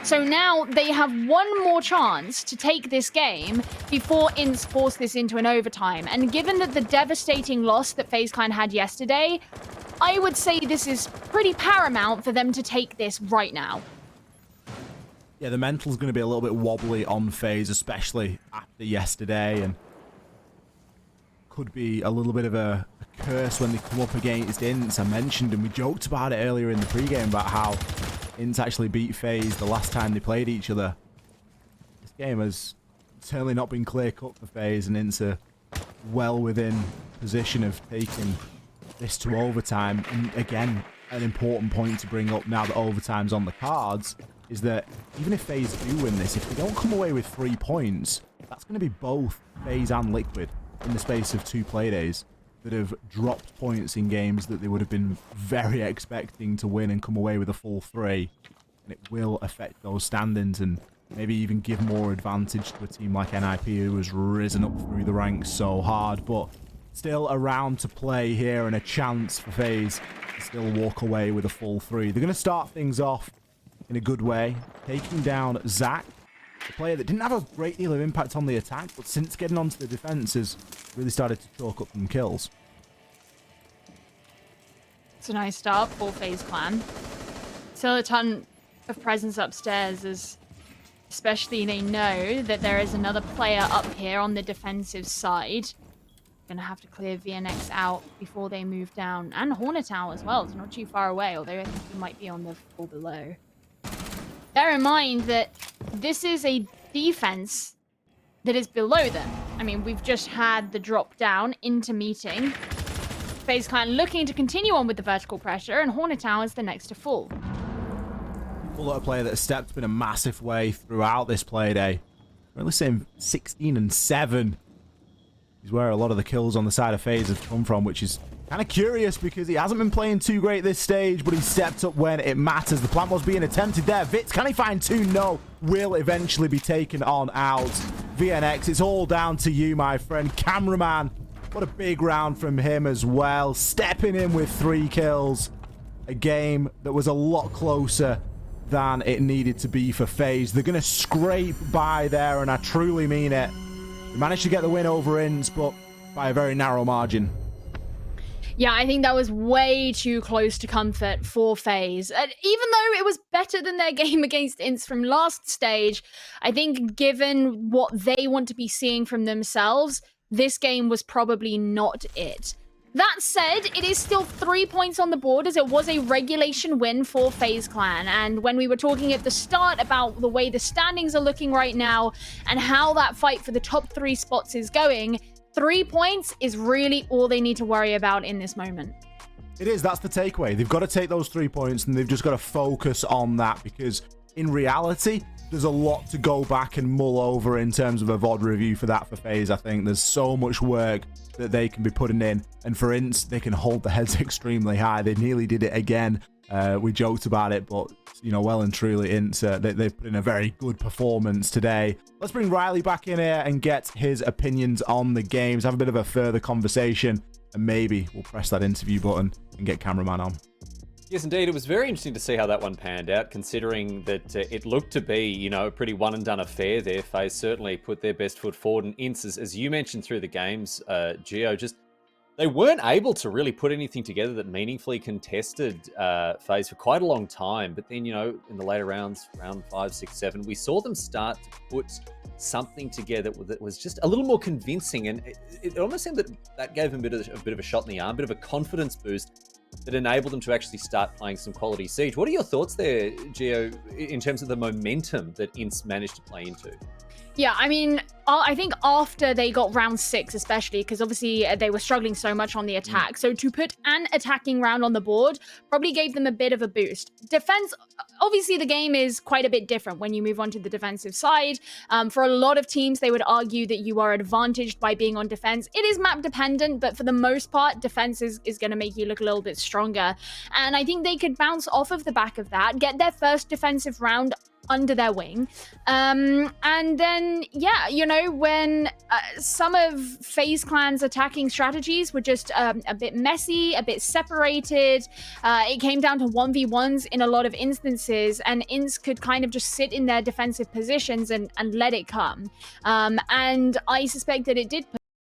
So now they have one more chance to take this game before INTZ force this into an overtime. And given that the devastating loss that FaZe clan had yesterday, I would say this is pretty paramount for them to take this right now. Yeah, the mental's going to be a little bit wobbly on FaZe, especially after yesterday, and could be a little bit of a curse when they come up against INTZ. I mentioned, and we joked about it earlier in the pregame, about how INTZ actually beat FaZe the last time they played each other. This game has certainly not been clear-cut for FaZe, and INTZ are well within position of taking this to overtime. And again, an important point to bring up now that overtime's on the cards is that even if FaZe do win this, if they don't come away with 3 points, that's going to be both FaZe and Liquid in the space of 2 playdays that have dropped points in games that they would have been very expecting to win and come away with a full 3. And it will affect those standings and maybe even give more advantage to a team like NIP, who has risen up through the ranks so hard. But still a round to play here and a chance for FaZe to still walk away with a full 3. They're going to start things off in a good way, taking down Zach, a player that didn't have a great deal of impact on the attack, but since getting onto the defense has really started to chalk up some kills. It's a nice start for FaZe clan. Still a ton of presence upstairs, as especially they know that there is another player up here on the defensive side. Gonna have to clear VNX out before they move down, and Hornetown as well. It's not too far away, although I think he might be on the floor below. Bear in mind that this is a defense that is below them. I mean, we've just had the drop down into meeting. FaZe clan looking to continue on with the vertical pressure, and Hornetown is the next to fall. Full a player that has stepped up in a massive way throughout this playday. We're only saying 16 and 7 is where a lot of the kills on the side of FaZe have come from, which is kind of curious because he hasn't been playing too great this stage, but he stepped up when it matters. The plant was being attempted there. Vitz, can he find 2? No. Will eventually be taken on out. VNX, it's all down to you, my friend. Cameraman, what a big round from him as well. Stepping in with 3 kills. A game that was a lot closer than it needed to be for FaZe. They're going to scrape by there, and I truly mean it. They managed to get the win over INTZ, but by a very narrow margin. Yeah, I think that was way too close to comfort for FaZe. Even though it was better than their game against INTZ from last stage, I think given what they want to be seeing from themselves, this game was probably not it. That said, it is still 3 points on the board, as it was a regulation win for FaZe clan. And when we were talking at the start about the way the standings are looking right now and how that fight for the top 3 spots is going, 3 points is really all they need to worry about in this moment. It is. That's the takeaway. They've got to take those 3 points, and they've just got to focus on that, because in reality, there's a lot to go back and mull over in terms of a VOD review for that for FaZe. I think there's so much work that they can be putting in, and for INTZ, they can hold their heads extremely high. They nearly did it again. We joked about it, but well and truly INTZ. They've put in a very good performance today. Let's bring Riley back in here and get his opinions on the games, have a bit of a further conversation, and maybe we'll press that interview button and get cameraman on. Yes, indeed. It was very interesting to see how that one panned out, considering that it looked to be, a pretty one-and-done affair there. FaZe certainly put their best foot forward, and INTZ, as you mentioned through the games, Gio, they weren't able to really put anything together that meaningfully contested FaZe for quite a long time. But then, in the later rounds, round 5, 6, 7, we saw them start to put something together that was just a little more convincing, and it almost seemed that gave them a bit of a shot in the arm, a bit of a confidence boost that enabled them to actually start playing some quality Siege. What are your thoughts there, Gio, in terms of the momentum that INTZ managed to play into? Yeah, I mean, I think after they got round 6, especially, because obviously they were struggling so much on the attack. So to put an attacking round on the board probably gave them a bit of a boost. Defense, obviously the game is quite a bit different when you move on to the defensive side. For a lot of teams, they would argue that you are advantaged by being on defense. It is map dependent, but for the most part, defense is going to make you look a little bit stronger. And I think they could bounce off of the back of that, get their first defensive round under their wing. And then, yeah, when some of FaZe Clan's attacking strategies were just a bit messy, a bit separated, it came down to 1v1s in a lot of instances, and INTZ could kind of just sit in their defensive positions and let it come. And I suspect that it did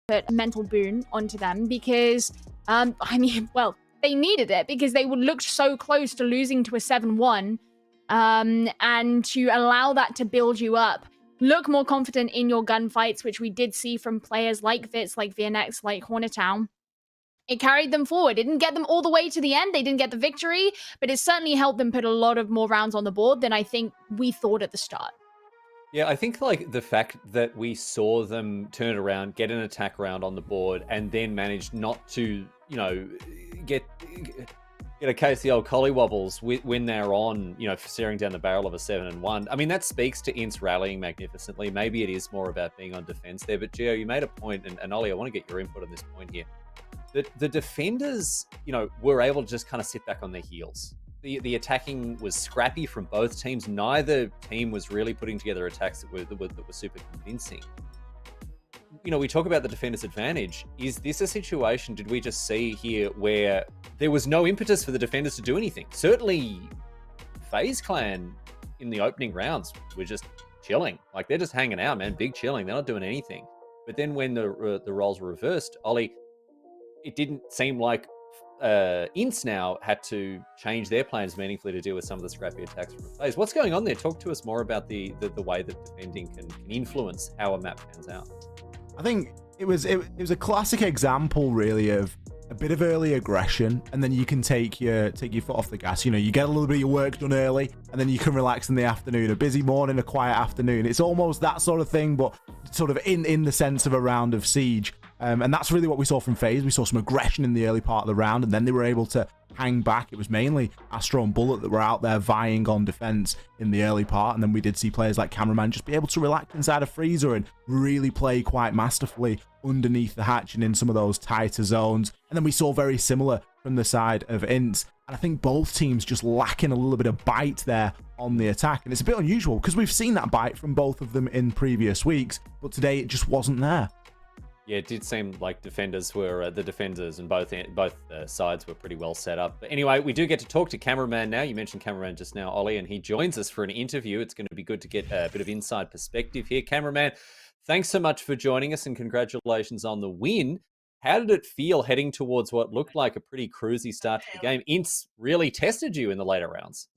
put a mental boon onto them because, they needed it because they would look so close to losing to a 7-1. And to allow that to build you up, look more confident in your gunfights, which we did see from players like Vitz, like VNX, like Hornetown. It carried them forward. It didn't get them all the way to the end. They didn't get the victory, but it certainly helped them put a lot of more rounds on the board than I think we thought at the start. Yeah, I think the fact that we saw them turn around, get an attack round on the board, and then manage not to, get a case of the old collywobbles when they're on, staring down the barrel of a 7-1. I mean, that speaks to INTZ rallying magnificently. Maybe it is more about being on defense there. But Gio, you made a point, and Ollie, I want to get your input on this point here. The defenders, were able to just kind of sit back on their heels. The attacking was scrappy from both teams. Neither team was really putting together attacks that were super convincing. We talk about the defender's advantage. Is this a situation, did we just see here, where there was no impetus for the defenders to do anything? Certainly, FaZe Clan in the opening rounds were just chilling. Like, they're just hanging out, man. Big chilling. They're not doing anything. But then when the roles were reversed, Ollie, it didn't seem like INTZ now had to change their plans meaningfully to deal with some of the scrappy attacks from FaZe. What's going on there? Talk to us more about the way that defending can influence how a map pans out. I think it was a classic example, really, of a bit of early aggression, and then you can take your foot off the gas. You get a little bit of your work done early, and then you can relax in the afternoon. A busy morning, a quiet afternoon. It's almost that sort of thing, but sort of in the sense of a round of Siege. And that's really what we saw from FaZe. We saw some aggression in the early part of the round, and then they were able to hang back. It was mainly Astro and Bullet that were out there vying on defense in the early part, and then we did see players like Cameraman just be able to relax inside a freezer and really play quite masterfully underneath the hatch and in some of those tighter zones. And then we saw very similar from the side of INTZ. And I think both teams just lacking a little bit of bite there on the attack. And it's a bit unusual because we've seen that bite from both of them in previous weeks, but today it just wasn't there. Yeah, it did seem like defenders were the defenders, and both sides were pretty well set up. But anyway, we do get to talk to Cameraman now. You mentioned Cameraman just now, Ollie, and he joins us for an interview. It's going to be good to get a bit of inside perspective here. Cameraman, thanks so much for joining us, and congratulations on the win. How did it feel heading towards what looked like a pretty cruisy start to the game? INTZ really tested you in the later rounds.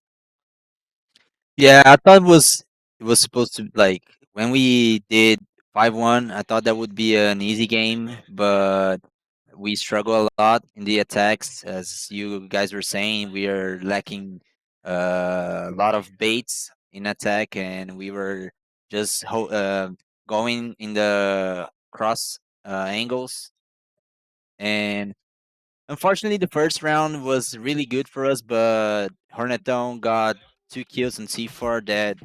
Yeah, I thought it was supposed to, like, when we did 5-1, I thought that would be an easy game, but we struggle a lot in the attacks. As you guys were saying, we are lacking a lot of baits in attack, and we were just going in the cross angles. And unfortunately, the first round was really good for us, but Hornetown got 2 kills on C4 that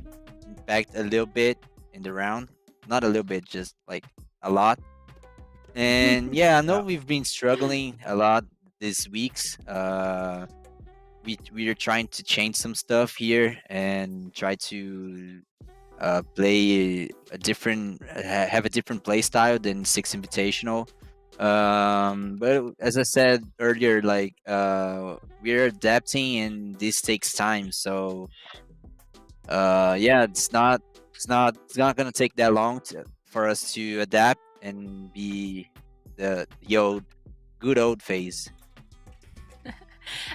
impacted a little bit in the round. Not a little bit, just like a lot. And yeah, I know we've been struggling a lot these weeks. we are trying to change some stuff here and try to play a different have a different play style than Six Invitational. But as I said earlier, like we're adapting and this takes time. So yeah, it's not gonna take that long for us to adapt and be the old good old phase.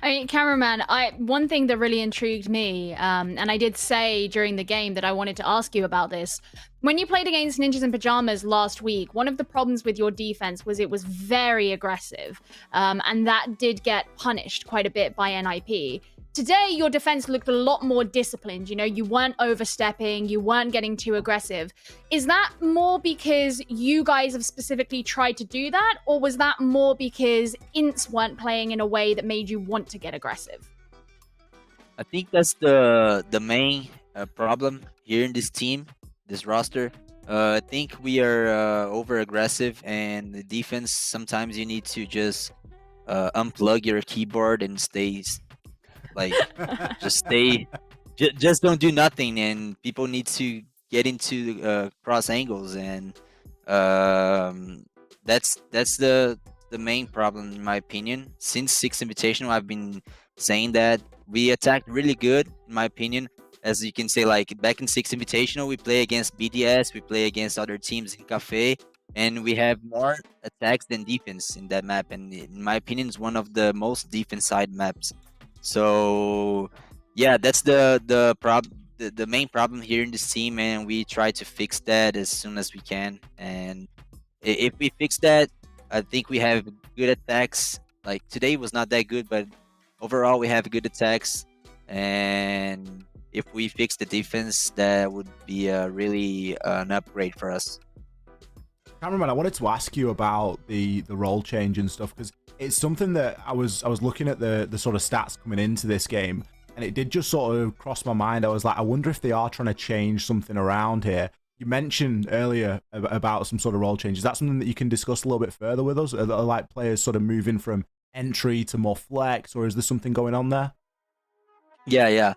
I mean, cameraman, one thing that really intrigued me, and I did say during the game that I wanted to ask you about this. When you played against Ninjas in Pajamas last week, one of the problems with your defense was it was very aggressive, and that did get punished quite a bit by NIP. Today, your defense looked a lot more disciplined. You know, you weren't overstepping, you weren't getting too aggressive. Is that more because you guys have specifically tried to do that, or was that more because INTZ weren't playing in a way that made you want to get aggressive? I think that's the main problem here in this team, this roster. I think we are over aggressive, and the defense sometimes you need to just unplug your keyboard and like just just don't do nothing, and people need to get into cross angles, and that's the main problem in my opinion. Since Six Invitational, I've been saying that we attacked really good in my opinion. As you can say, like back in Six Invitational, we play against BDS, we play against other teams in Cafe, and we have more attacks than defense in that map, and in my opinion it's one of the most defense side maps. So yeah, that's the main problem here in this team, and we try to fix that as soon as we can. And if we fix that, I think we have good attacks. Like today was not that good, but overall we have good attacks. And if we fix the defense, that would be really an upgrade for us. Cameraman, I wanted to ask you about the role change and stuff, because it's something that I was looking at the sort of stats coming into this game, and it did just sort of cross my mind. I was like, I wonder if they are trying to change something around here. You mentioned earlier about some sort of role change. Is that something that you can discuss a little bit further with us? Are like players sort of moving from entry to more flex, or is there something going on there? Yeah.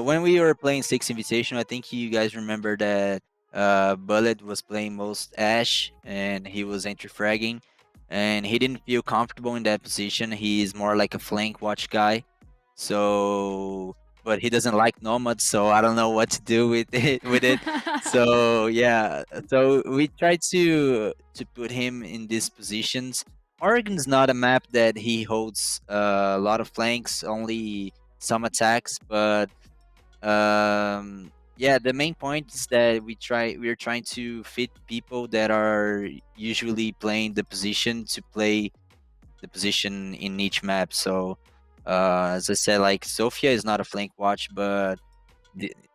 When we were playing Six Invitational, I think you guys remember that Bullet was playing most Ash, and he was entry fragging, and he didn't feel comfortable in that position. He's more like a flank watch guy. So, but he doesn't like Nomad, so I don't know what to do with it. So yeah, so we tried to put him in these positions. Oregon's not a map that he holds a lot of flanks, only some attacks, but yeah, the main point is that we're trying to fit people that are usually playing the position to play the position in each map. So as I said, like Sofia is not a flank watch, but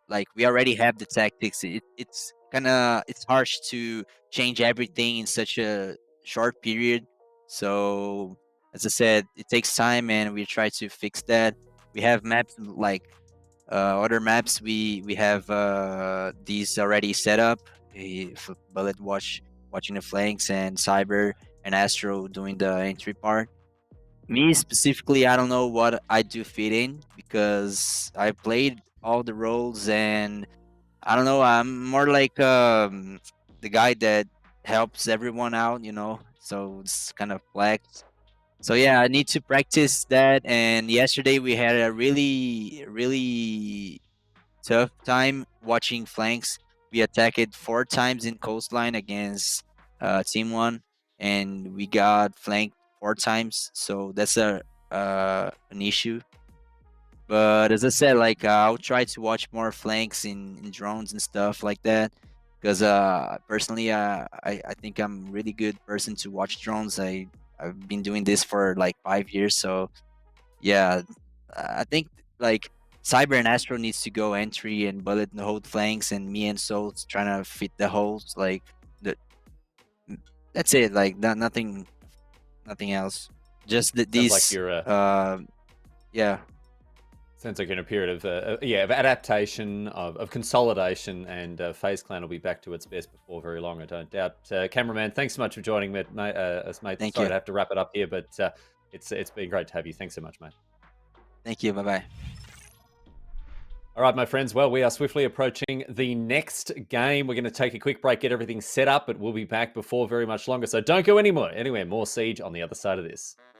like we already have the tactics. It's kind of it's harsh to change everything in such a short period. So as I said, it takes time, and we try to fix that. We have maps like other maps. We have these already set up. Bullet watching the flanks, and Cyber and Astro doing the entry part. Me specifically, I don't know what I do fit in, because I played all the roles, and I don't know. I'm more like the guy that helps everyone out, So it's kind of flex. So yeah, I need to practice that. And yesterday we had a really tough time watching flanks. We attacked 4 times in coastline against Team One, and we got flanked 4 times. So that's an issue. But as I said, like I'll try to watch more flanks in drones and stuff like that, because personally, I think I'm a really good person to watch drones. I've been doing this for like 5 years, so yeah, I think like Cyber and Astro needs to go entry, and Bullet and hold flanks, and me and Soul's trying to fit the holes. Like the, that's it. Like nothing else. Just Sounds these. like you're Yeah. sounds like you're in a period of adaptation, of consolidation, and FaZe Clan will be back to its best before very long, I don't doubt. Cameraman, thanks so much for joining me, mate. Thank Sorry you. to have to wrap it up here, but it's been great to have you. Thanks so much, mate. Thank you. Bye bye. All right, my friends. Well, we are swiftly approaching the next game. We're going to take a quick break, get everything set up, but we'll be back before very much longer. So don't go anywhere. More Siege on the other side of this.